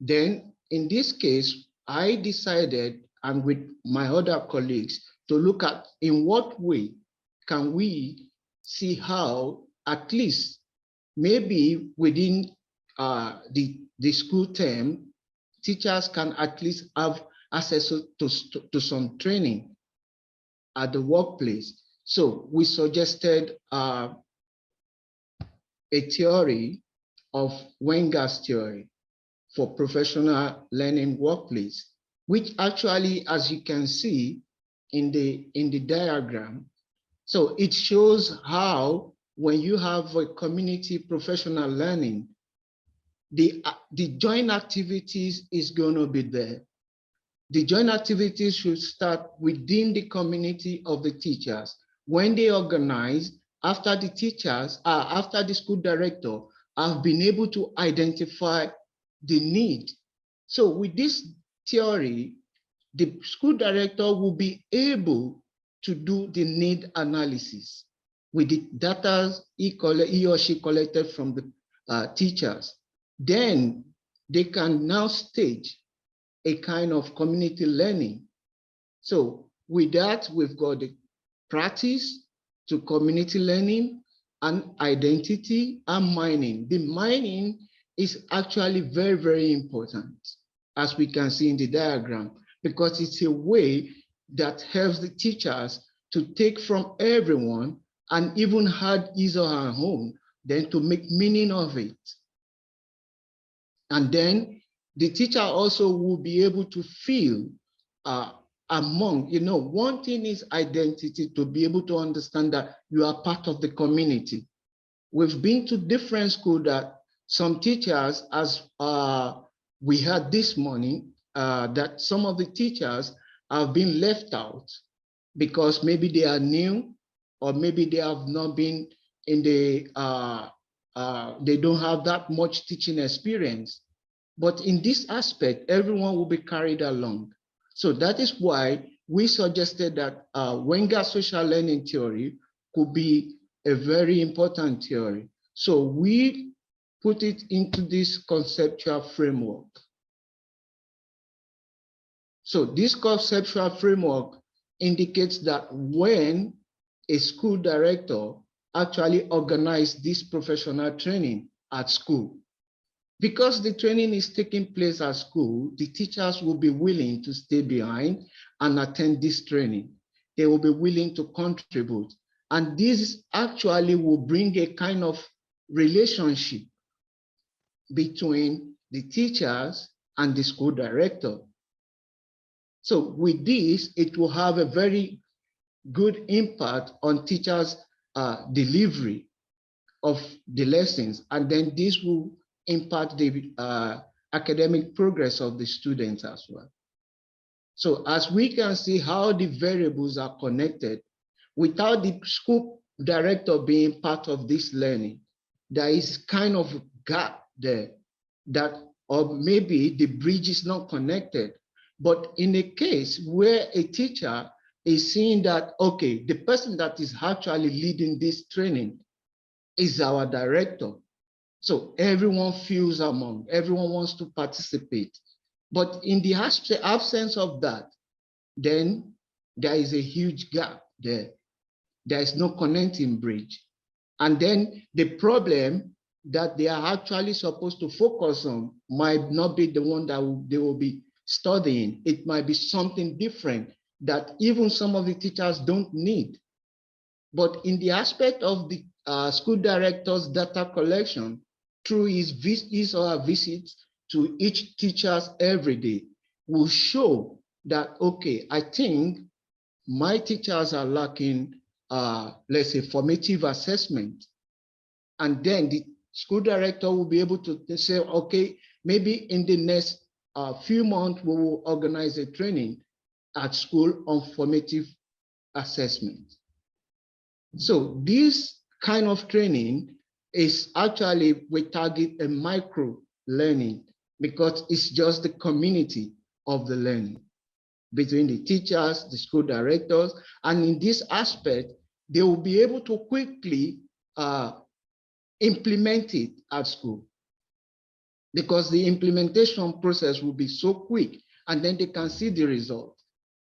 E: then in this case, I decided, and with my other colleagues, to look at in what way can we see how at least maybe within the school term, teachers can at least have access to some training at the workplace. So we suggested a theory of Wenger's theory for professional learning workplace, which actually, as you can see in the diagram, so it shows how when you have a community professional learning, the joint activities is going to be there. The joint activities should start within the community of the teachers. When they organize, after the teachers, after the school director have been able to identify the need. So with this theory, the school director will be able to do the need analysis with the data he or she collected from the teachers. Then they can now stage a kind of community learning. So with that, we've got the practice to community learning and identity and mining. The mining is actually very, very important, as we can see in the diagram, because it's a way that helps the teachers to take from everyone and even add his or her own, then to make meaning of it. And then the teacher also will be able to feel among, one thing is identity, to be able to understand that you are part of the community. We've been to different schools that some teachers, as we had this morning, that some of the teachers have been left out because maybe they are new, or maybe they have not been in the, they don't have that much teaching experience. But in this aspect, everyone will be carried along. So that is why we suggested that Wenger's social learning theory could be a very important theory. So we put it into this conceptual framework. So this conceptual framework indicates that when a school director actually organizes this professional training at school, because the training is taking place at school, the teachers will be willing to stay behind and attend this training. They will be willing to contribute. And this actually will bring a kind of relationship between the teachers and the school director. So with this, it will have a very good impact on teachers' delivery of the lessons. And then this will impact the academic progress of the students as well. So as we can see how the variables are connected, without the school director being part of this learning, there is kind of a gap there that, or maybe the bridge is not connected. But in a case where a teacher is seeing that, okay, the person that is actually leading this training is our director. So everyone feels among, everyone wants to participate. But in the absence of that, then there is a huge gap there. There is no connecting bridge. And then the problem that they are actually supposed to focus on might not be the one that they will be studying. It might be something different that even some of the teachers don't need. But in the aspect of the school director's data collection, through his or her visits to each teachers every day will show that, okay, I think my teachers are lacking, let's say, formative assessment. And then the school director will be able to say, okay, maybe in the next few months, we will organize a training at school on formative assessment. So this kind of training is actually, we target a micro learning because it's just the community of the learning between the teachers, the school directors, and in this aspect, they will be able to quickly implement it at school because the implementation process will be so quick, and then they can see the result.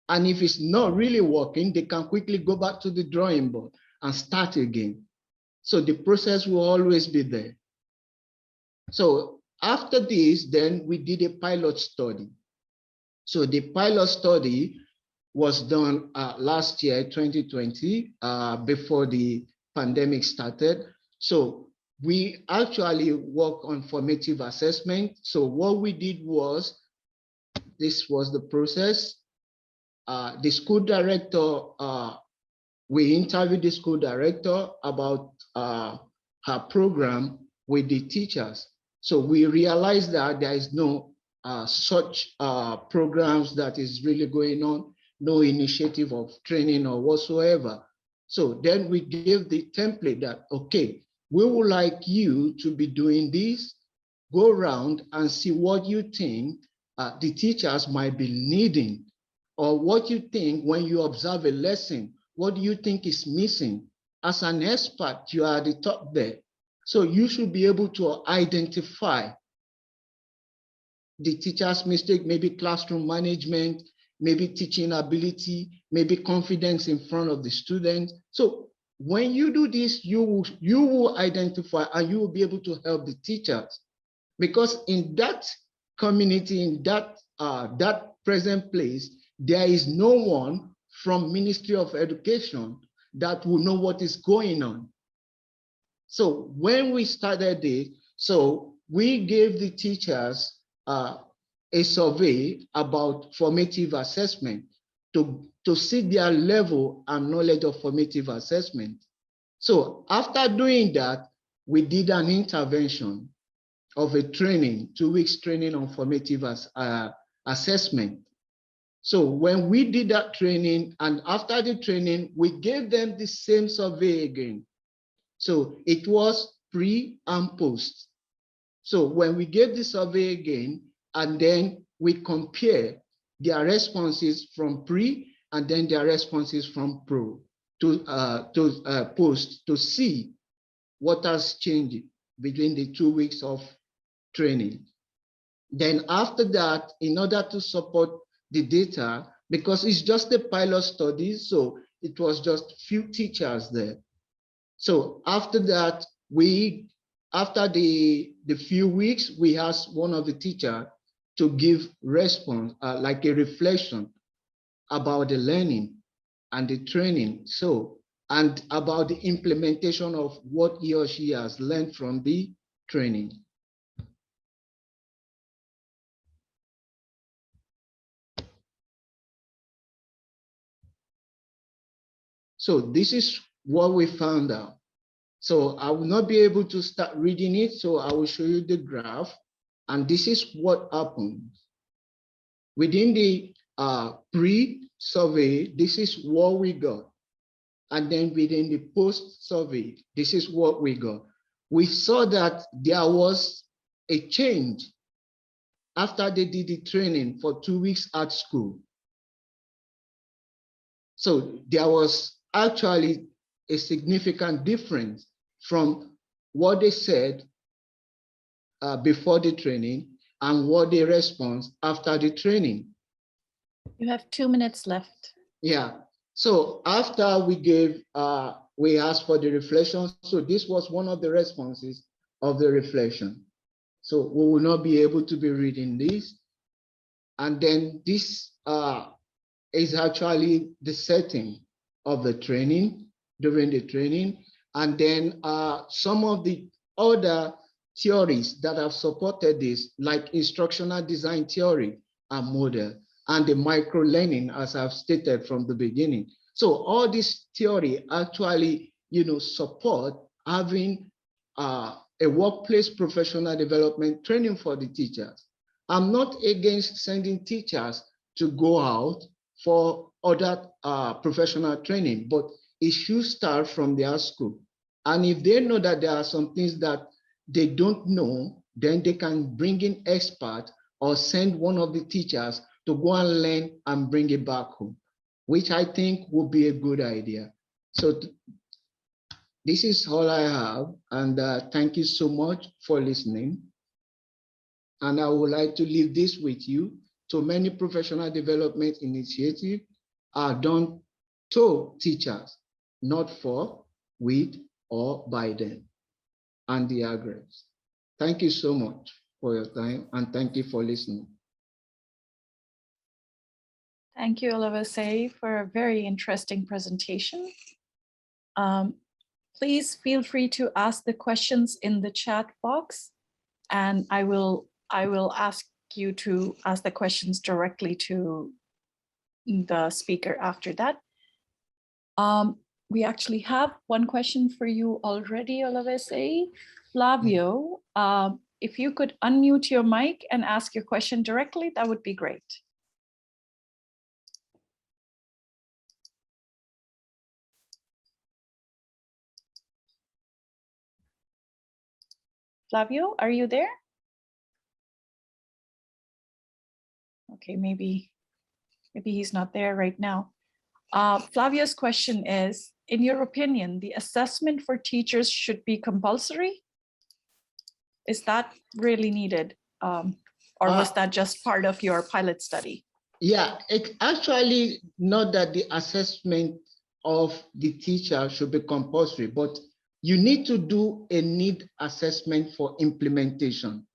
E: And if it's not really working, they can quickly go back to the drawing board and start again. So the process will always be there. So after this, then we did a pilot study. So the pilot study was done last year, 2020, before the pandemic started. So we actually work on formative assessment. So what we did was, this was the process. The school director, we interviewed the school director about her program with the teachers. So we realized that there is no such programs that is really going on, no initiative of training or whatsoever. So then we gave the template that, okay, we would like you to be doing this, go around and see what you think the teachers might be needing, or what you think when you observe a lesson, what do you think is missing? As an expert, you are at the top there. So you should be able to identify the teacher's mistake, maybe classroom management, maybe teaching ability, maybe confidence in front of the students. So when you do this, you will identify and you will be able to help the teachers. Because in that community, in that present place, there is no one from Ministry of Education that will know what is going on. So when we started it, so we gave the teachers a survey about formative assessment to see their level and knowledge of formative assessment. So after doing that, we did an intervention of a training, 2 weeks training on formative assessment. So when we did that training, and after the training, we gave them the same survey again. So it was pre and post. So when we gave the survey again, and then we compare their responses from pre and then their responses from pro to post to see what has changed between the 2 weeks of training. Then after that, in order to support the data, because it's just a pilot study, so it was just few teachers there. So after that, after the few weeks, we asked one of the teachers to give response, like a reflection about the learning and the training. So, and about the implementation of what he or she has learned from the training. So this is what we found out. So I will not be able to start reading it, so I will show you the graph. And this is what happened. Within the pre-survey, this is what we got. And then within the post-survey, this is what we got. We saw that there was a change after they did the training for 2 weeks at school. So there was actually a significant difference from what they said before the training and what they respond after the training.
B: You have 2 minutes left.
E: Yeah. So after we gave, we asked for the reflection. So this was one of the responses of the reflection. So we will not be able to be reading this. And then this is actually the setting of the training, during the training. And then some of the other theories that have supported this, like instructional design theory and model, and the micro-learning, as I've stated from the beginning. So all this theory actually, support having a workplace professional development training for the teachers. I'm not against sending teachers to go out for other professional training, but it should start from their school. And if they know that there are some things that they don't know, then they can bring in experts or send one of the teachers to go and learn and bring it back home, which I think would be a good idea. So this is all I have, and thank you so much for listening. And I would like to leave this with you. So many professional development initiatives are done to teachers, not for, with, or by them and the aggregates. Thank you so much for your time, and thank you for listening.
B: Thank you, Olawase, for a very interesting presentation. Please feel free to ask the questions in the chat box, and I will ask you to ask the questions directly to the speaker after that. We actually have one question for you already, Olawase. Flavio, if you could unmute your mic and ask your question directly, that would be great. Flavio, are you there? Okay, maybe he's not there right now. Flavio's question is, in your opinion, the assessment for teachers should be compulsory? Is that really needed? Or was that just part of your pilot study?
E: Yeah, it's actually not that the assessment of the teacher should be compulsory, but you need to do a need assessment for implementation.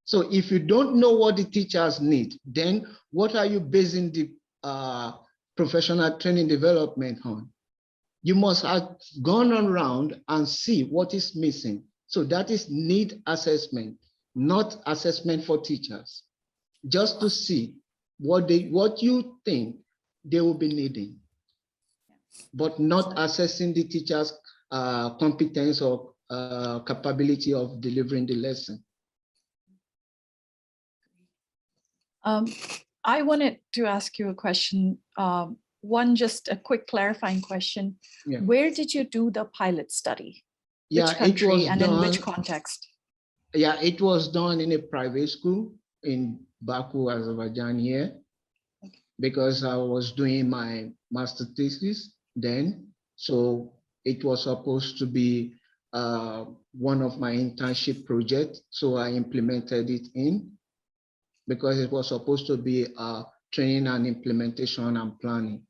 E: So if you don't know what the teachers need, then what are you basing the professional training development on? You must have gone around and see what is missing. So that is need assessment, not assessment for teachers, just to see what you think they will be needing, but not assessing the teacher's competence or capability of delivering the lesson.
B: I wanted to ask you a question. One, just a quick clarifying question.
E: Yeah.
B: Where did you do the pilot study? Which country and in which context?
E: Yeah, it was done in a private school in Baku, Azerbaijan here, because I was doing my master thesis then. So it was supposed to be one of my internship projects. So I implemented it in, because it was supposed to be training and implementation and planning.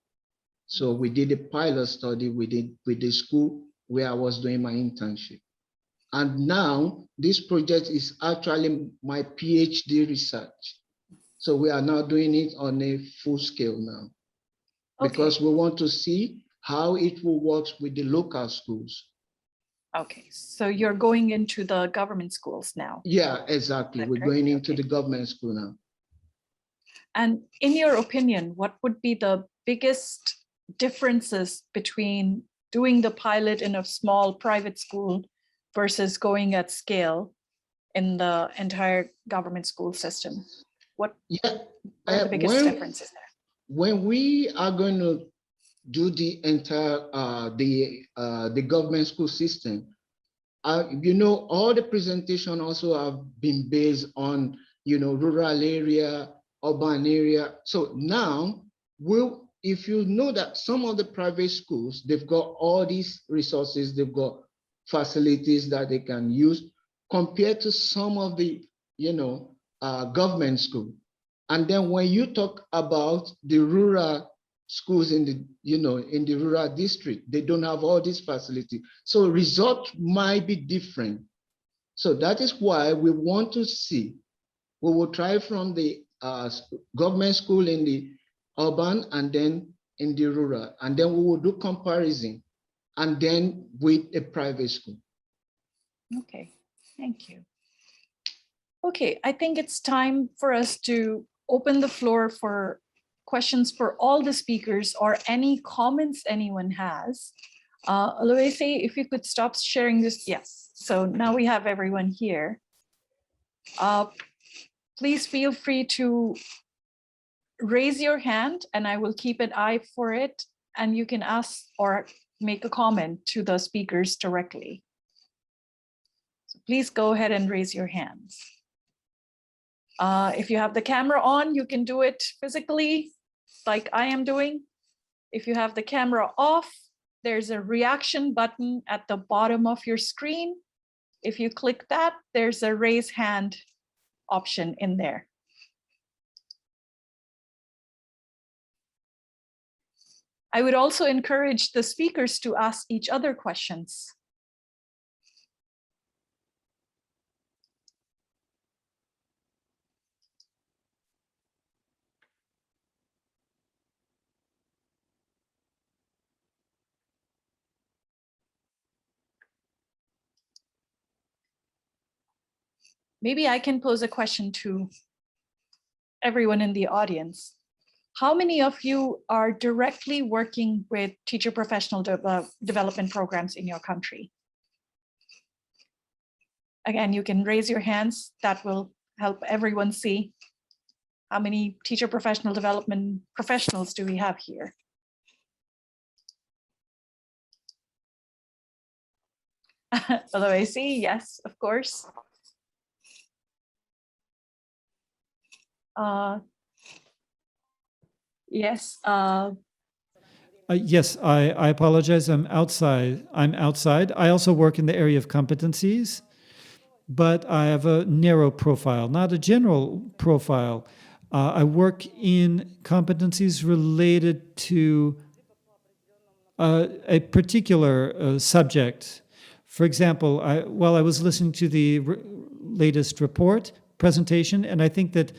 E: So we did a pilot study with the school where I was doing my internship. And now this project is actually my PhD research. So we are now doing it on a full scale now, because we want to see how it will work with the local schools.
B: Okay, so you're going into the government schools now?
E: Yeah, exactly. We're going into the government school now.
B: And in your opinion, what would be the biggest differences between doing the pilot in a small private school versus going at scale in the entire government school system? What are the biggest differences there?
E: When we are going to do the entire the government school system, all the presentation also have been based on rural area, urban area. So now if you know that some of the private schools, they've got all these resources, they've got facilities that they can use compared to some of the government school. And then when you talk about the rural schools in the in the rural district, they don't have all these facilities, so results might be different. So that is why we want to see, we will try from the government school in the urban and then in the rural, and then we will do comparison and then with a private school.
B: Okay, Thank you. Okay, I think it's time for us to open the floor for questions for all the speakers or any comments anyone has. Aloisi, if you could stop sharing this. Yes, so now we have everyone here. Please feel free to raise your hand and I will keep an eye for it, and you can ask or make a comment to the speakers directly. So please go ahead and raise your hands. If you have the camera on, you can do it physically like I am doing. If you have the camera off, there's a reaction button at the bottom of your screen. If you click that, there's a raise hand option in there. I would also encourage the speakers to ask each other questions. Maybe I can pose a question to everyone in the audience. How many of you are directly working with teacher professional development programs in your country? Again, you can raise your hands. That will help everyone see how many teacher professional development professionals do we have here. Although I see, yes, of course. Yes.
C: Yes, I apologize. I'm outside. I also work in the area of competencies, but I have a narrow profile, not a general profile. I work in competencies related to a particular subject. For example, while I was listening to the latest presentation, and I think that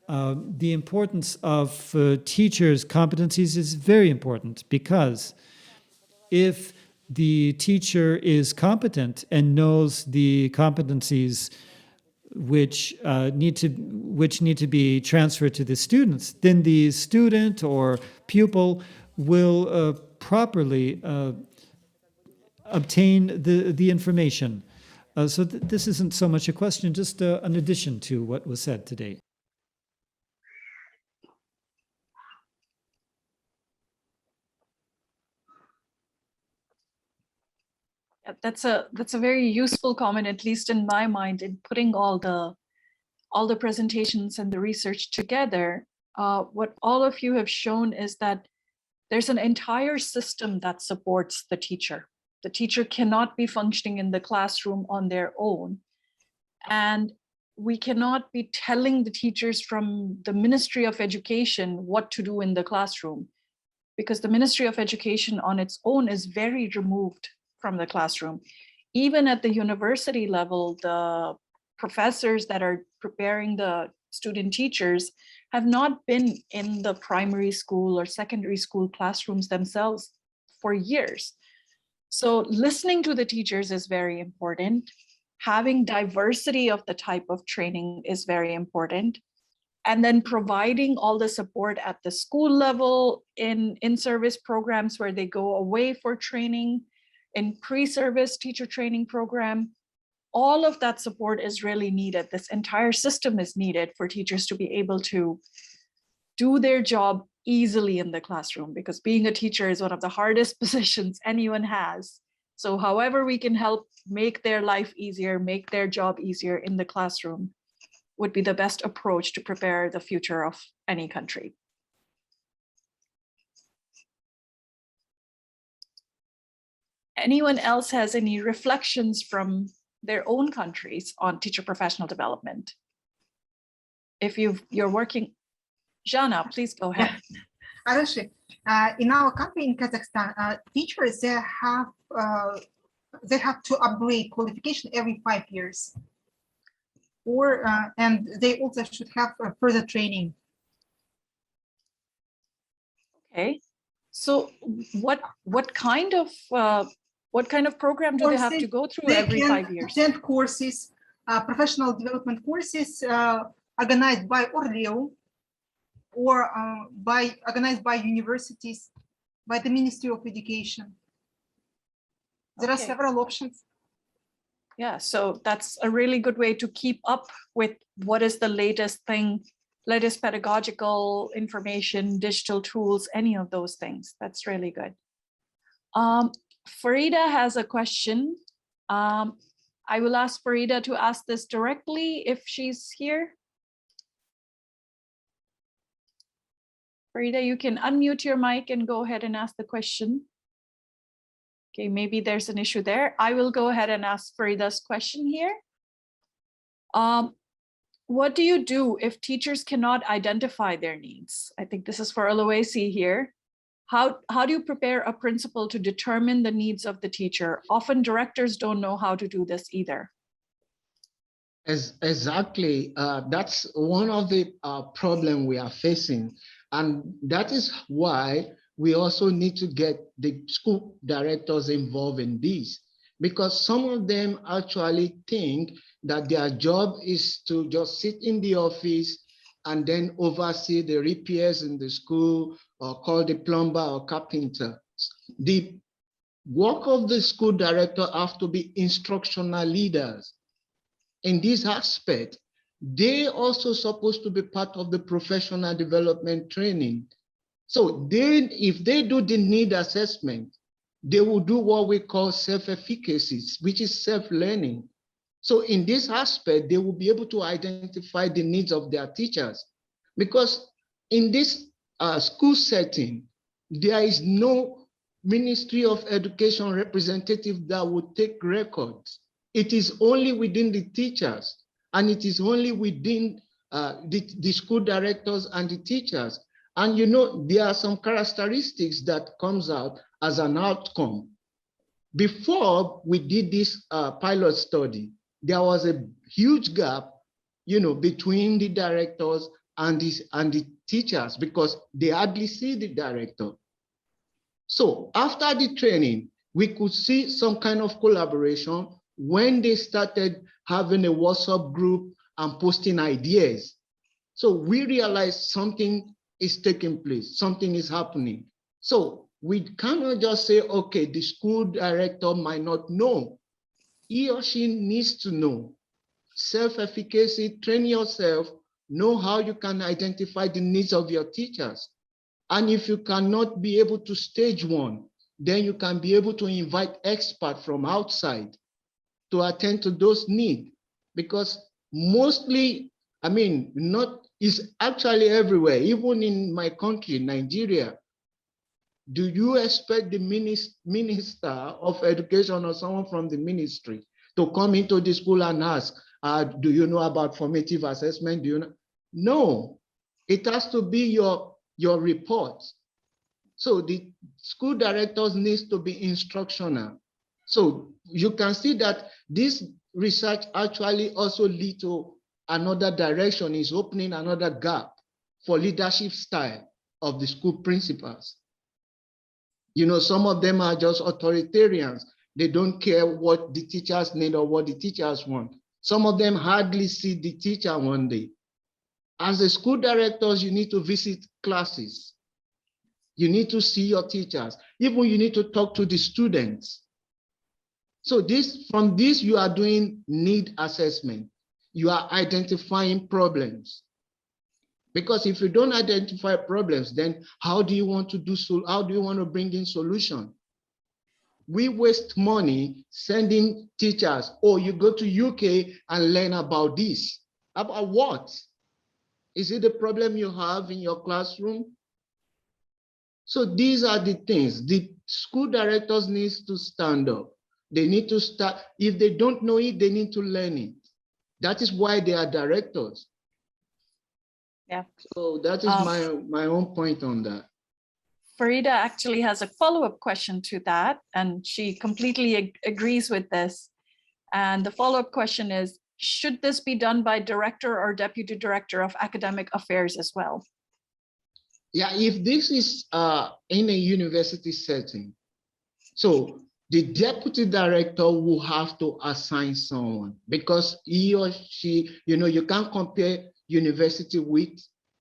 C: the importance of teachers' competencies is very important, because if the teacher is competent and knows the competencies which need to be transferred to the students, then the student or pupil will properly obtain the information. So this isn't so much a question, just an addition to what was said today.
B: That's a very useful comment, at least in my mind, in putting all the presentations and the research together. What all of you have shown is that there's an entire system that supports the teacher. The teacher cannot be functioning in the classroom on their own. And we cannot be telling the teachers from the Ministry of Education what to do in the classroom, because the Ministry of Education on its own is very removed from the classroom. Even at the university level, the professors that are preparing the student teachers have not been in the primary school or secondary school classrooms themselves for years. So listening to the teachers is very important. Having diversity of the type of training is very important. And then providing all the support at the school level, in service programs where they go away for training, in pre-service teacher training program, all of that support is really needed. This entire system is needed for teachers to be able to do their job easily in the classroom, because being a teacher is one of the hardest positions anyone has. So however we can help make their life easier, make their job easier in the classroom, would be the best approach to prepare the future of any country. Anyone else has any reflections from their own countries on teacher professional development? If you're working, Jana, please go ahead.
D: Arashi, in our country, in Kazakhstan, teachers, they have to upgrade qualification every 5 years, and they also should have further training.
B: Okay, so what kind of program do they have to go through every 5 years?
D: Attend courses, professional development courses organized by Orleo or organized by universities, by the Ministry of Education. There are several options.
B: Yeah, so that's a really good way to keep up with what is the latest thing, latest pedagogical information, digital tools, any of those things. That's really good. Farida has a question. I will ask Farida to ask this directly if she's here. Farida, you can unmute your mic and go ahead and ask the question. Okay, maybe there's an issue there. I will go ahead and ask Farida's question here. What do you do if teachers cannot identify their needs? I think this is for Aloisi here. How do you prepare a principal to determine the needs of the teacher? Often directors don't know how to do this either.
E: Exactly. That's one of the problem we are facing. And that is why we also need to get the school directors involved in this, because some of them actually think that their job is to just sit in the office and then oversee the repairs in the school or call the plumber or carpenter. The work of the school director have to be instructional leaders. In this aspect, they also supposed to be part of the professional development training. So if they do the need assessment, they will do what we call self-efficacy, which is self-learning. So in this aspect, they will be able to identify the needs of their teachers. Because in this school setting, there is no Ministry of Education representative that would take records. It is only within the teachers, and it is only within the school directors and the teachers. And you know, there are some characteristics that comes out as an outcome. Before we did this pilot study, there was a huge gap, you know, between the directors and the teachers, because they hardly see the director. So after the training, we could see some kind of collaboration when they started having a WhatsApp group and posting ideas. So we realized something is taking place, something is happening. So we cannot just say, okay, the school director might not know. He or she needs to know. Self-efficacy, train yourself, know how you can identify the needs of your teachers. And if you cannot be able to stage one, then you can be able to invite experts from outside to attend to those needs. Because mostly, I mean, it's actually everywhere, even in my country, Nigeria. Do you expect the minister of education or someone from the ministry to come into the school and ask, do you know about formative assessment? Do you know? No, it has to be your report. So the school directors needs to be instructional. So you can see that this research actually also lead to another direction, is opening another gap for leadership style of the school principals. You know, some of them are just authoritarians. They don't care what the teachers need or what the teachers want. Some of them hardly see the teacher one day. As a school directors, you need to visit classes. You need to see your teachers. Even you need to talk to the students. So from this, you are doing need assessment. You are identifying problems. Because if you don't identify problems, then how do you want to how do you want to bring in solution? We waste money sending teachers, oh, you go to UK and learn about this. About what? Is it the problem you have in your classroom? So these are the things. The school directors need to stand up. They need to start. If they don't know it, they need to learn it. That is why they are directors.
B: Yeah.
E: So that is my own point on that.
B: Farida actually has a follow-up question to that, and she completely agrees with this. And the follow-up question is, should this be done by director or deputy director of academic affairs as well?
E: Yeah, if this is in a university setting, so the deputy director will have to assign someone, because he or she, you can't compare university with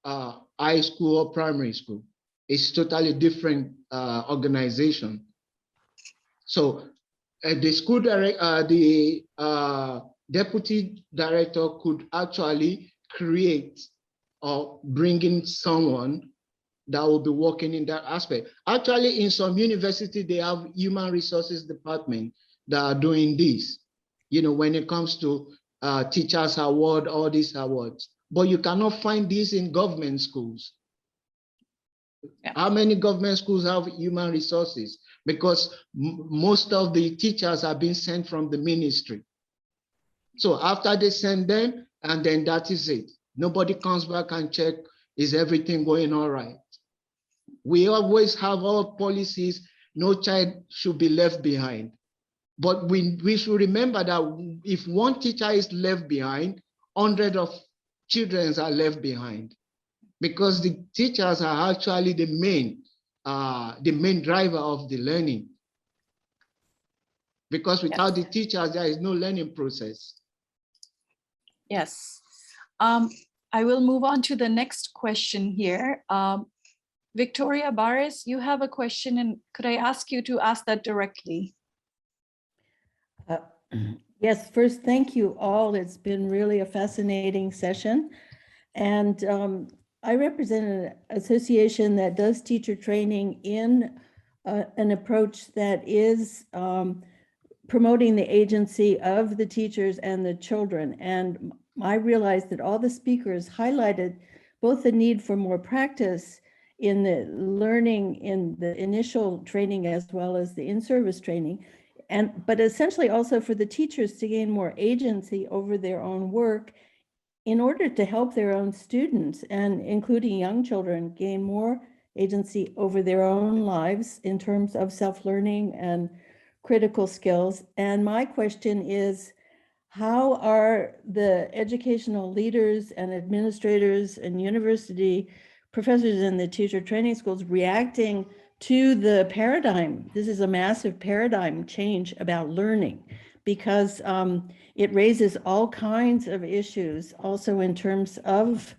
E: high school or primary school. It's totally different organization. So the deputy director could actually create or bring in someone that will be working in that aspect. Actually, in some universities, they have human resources department that are doing this, when it comes to teachers award, all these awards. But you cannot find this in government schools. Yeah. How many government schools have human resources? Because most of the teachers are being sent from the ministry. So after they send them, and then that is it. Nobody comes back and check, is everything going all right? We always have our policies, no child should be left behind. But we should remember that if one teacher is left behind, hundreds of children are left behind, because the teachers are actually the main driver of the learning. Because without the teachers, there is no learning process.
B: Yes. I will move on to the next question here. Victoria Barres, you have a question, and could I ask you to ask that directly?
F: Yes, first, thank you all. It's been really a fascinating session. And I represent an association that does teacher training in an approach that is promoting the agency of the teachers and the children. And I realized that all the speakers highlighted both the need for more practice in the learning in the initial training as well as the in-service training, but essentially also for the teachers to gain more agency over their own work in order to help their own students, and including young children, gain more agency over their own lives in terms of self-learning and critical skills. And my question is, how are the educational leaders and administrators and university professors in the teacher training schools reacting to the paradigm? This is a massive paradigm change about learning, because it raises all kinds of issues also in terms of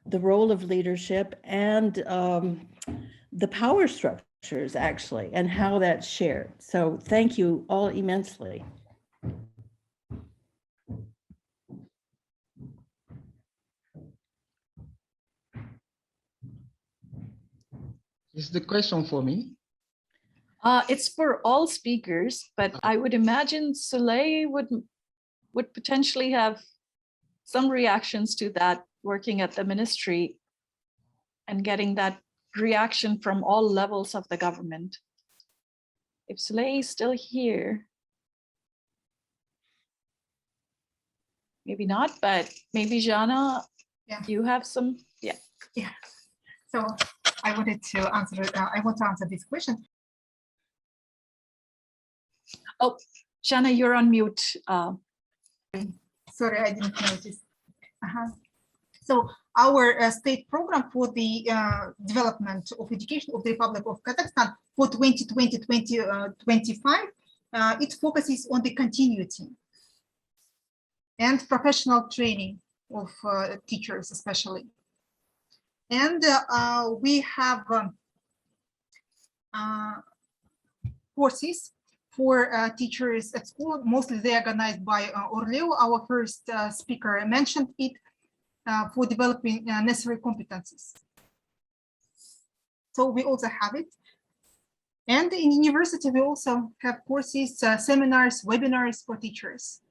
F: the role of leadership and the power structures actually, and how that's shared. So thank you all immensely.
E: Is the question for me?
B: It's for all speakers, but I would imagine Soleil would potentially have some reactions to that, working at the ministry and getting that reaction from all levels of the government. If Soleil is still here, maybe not, but maybe Jana, you have some, yeah.
D: So I wanted to answer, I want to answer this question.
B: Oh, Jana, you're on mute.
D: Sorry, I didn't notice. So our state program for the development of education of the Republic of Kazakhstan for 2020-2025, it focuses on the continuity and professional training of teachers especially. And we have courses for teachers at school. Mostly they are organized by Orleo. Our first speaker mentioned it, for developing necessary competencies. So we also have it. And in university, we also have courses, seminars, webinars for teachers,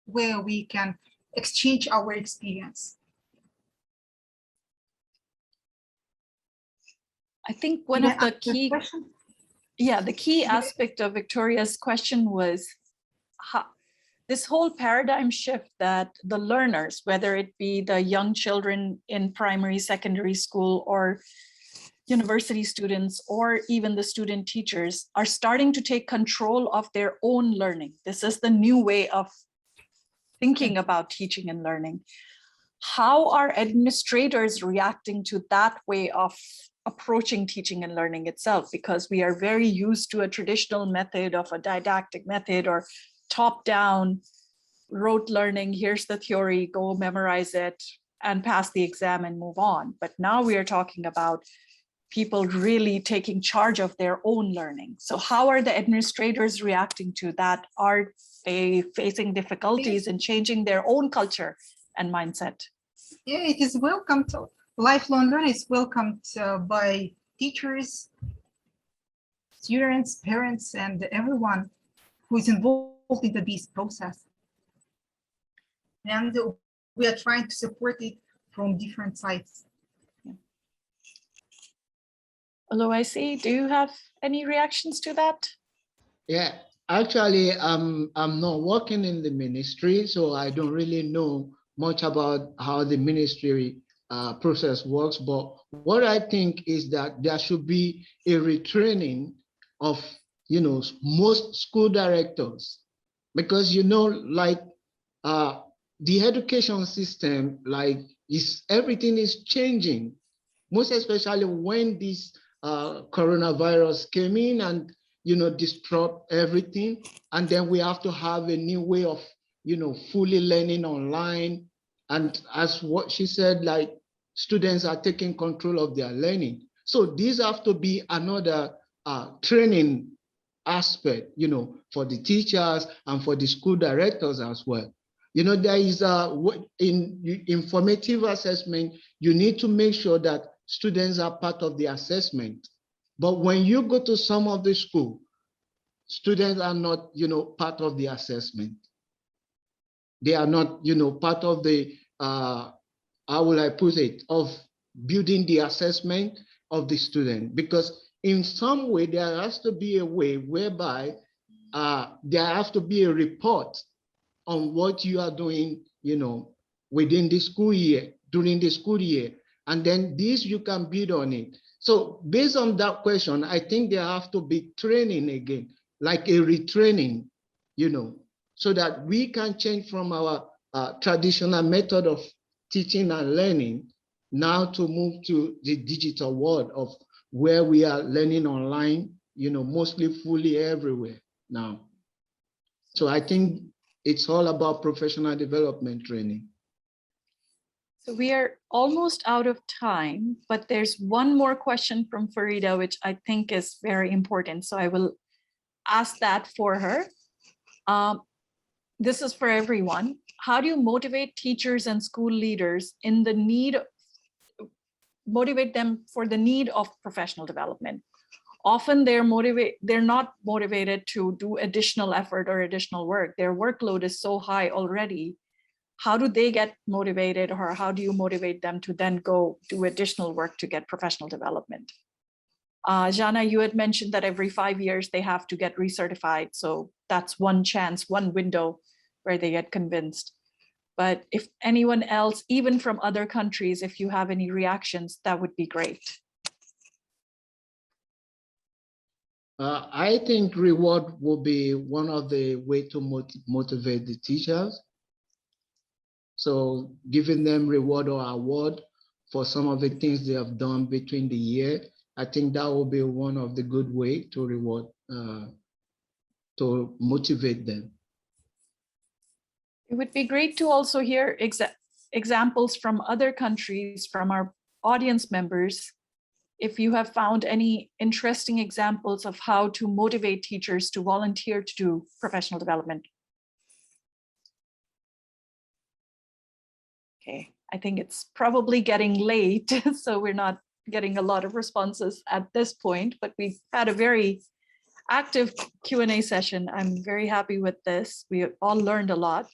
D: where we can exchange our experience.
B: I think one of the key, the key aspect of Victoria's question was how this whole paradigm shift that the learners, whether it be the young children in primary, secondary school, or university students, or even the student teachers, are starting to take control of their own learning. This is the new way of thinking about teaching and learning. How are administrators reacting to that way of approaching teaching and learning itself, because we are very used to a traditional method of a didactic method or top-down rote learning. Here's the theory, go memorize it and pass the exam and move on. But now we are talking about people really taking charge of their own learning. So how are the administrators reacting to that? Are they facing difficulties in changing their own culture and mindset?
D: Yeah, it is welcomed. Lifelong learning is welcomed by teachers, students, parents, and everyone who is involved in this process. And we are trying to support it from different sides.
B: Aloisi, do you have any reactions to that?
E: Yeah, actually, I'm not working in the ministry, so I don't really know much about how the ministry process works. But what I think is that there should be a retraining of, most school directors, because, like the education system, like everything is changing, most especially when this coronavirus came in and disrupt everything, and then we have to have a new way of fully learning online. And as what she said, like students are taking control of their learning, so these have to be another training aspect for the teachers and for the school directors as well. There is in informative assessment, you need to make sure that students are part of the assessment. But when you go to some of the school, students are not, part of the assessment. They are not, part of the, how will I put it, of building the assessment of the student. Because in some way, there has to be a way whereby there has to be a report on what you are doing, within the school year, during the school year. And then this, you can build on it. So based on that question, I think there have to be training again, like a retraining, so that we can change from our traditional method of teaching and learning now to move to the digital world of where we are learning online, mostly fully everywhere now. So I think it's all about professional development training.
B: So we are almost out of time, but there's one more question from Farida, which I think is very important. So I will ask that for her. This is for everyone. How do you motivate teachers and school leaders in the need, motivate them for the need of professional development? Often they're not motivated to do additional effort or additional work. Their workload is so high already. How do they get motivated, or how do you motivate them to then go do additional work to get professional development? Jana, you had mentioned that every 5 years they have to get recertified. So that's one chance, one window where they get convinced. But if anyone else, even from other countries, if you have any reactions, that would be great.
E: I think reward will be one of the way to motivate the teachers. So giving them reward or award for some of the things they have done between the year, I think that will be one of the good way to reward, to motivate them.
B: It would be great to also hear examples from other countries, from our audience members. If you have found any interesting examples of how to motivate teachers to volunteer to do professional development. Okay, I think it's probably getting late, so we're not getting a lot of responses at this point, but we've had a very active Q&A session. I'm very happy with this. We all learned a lot.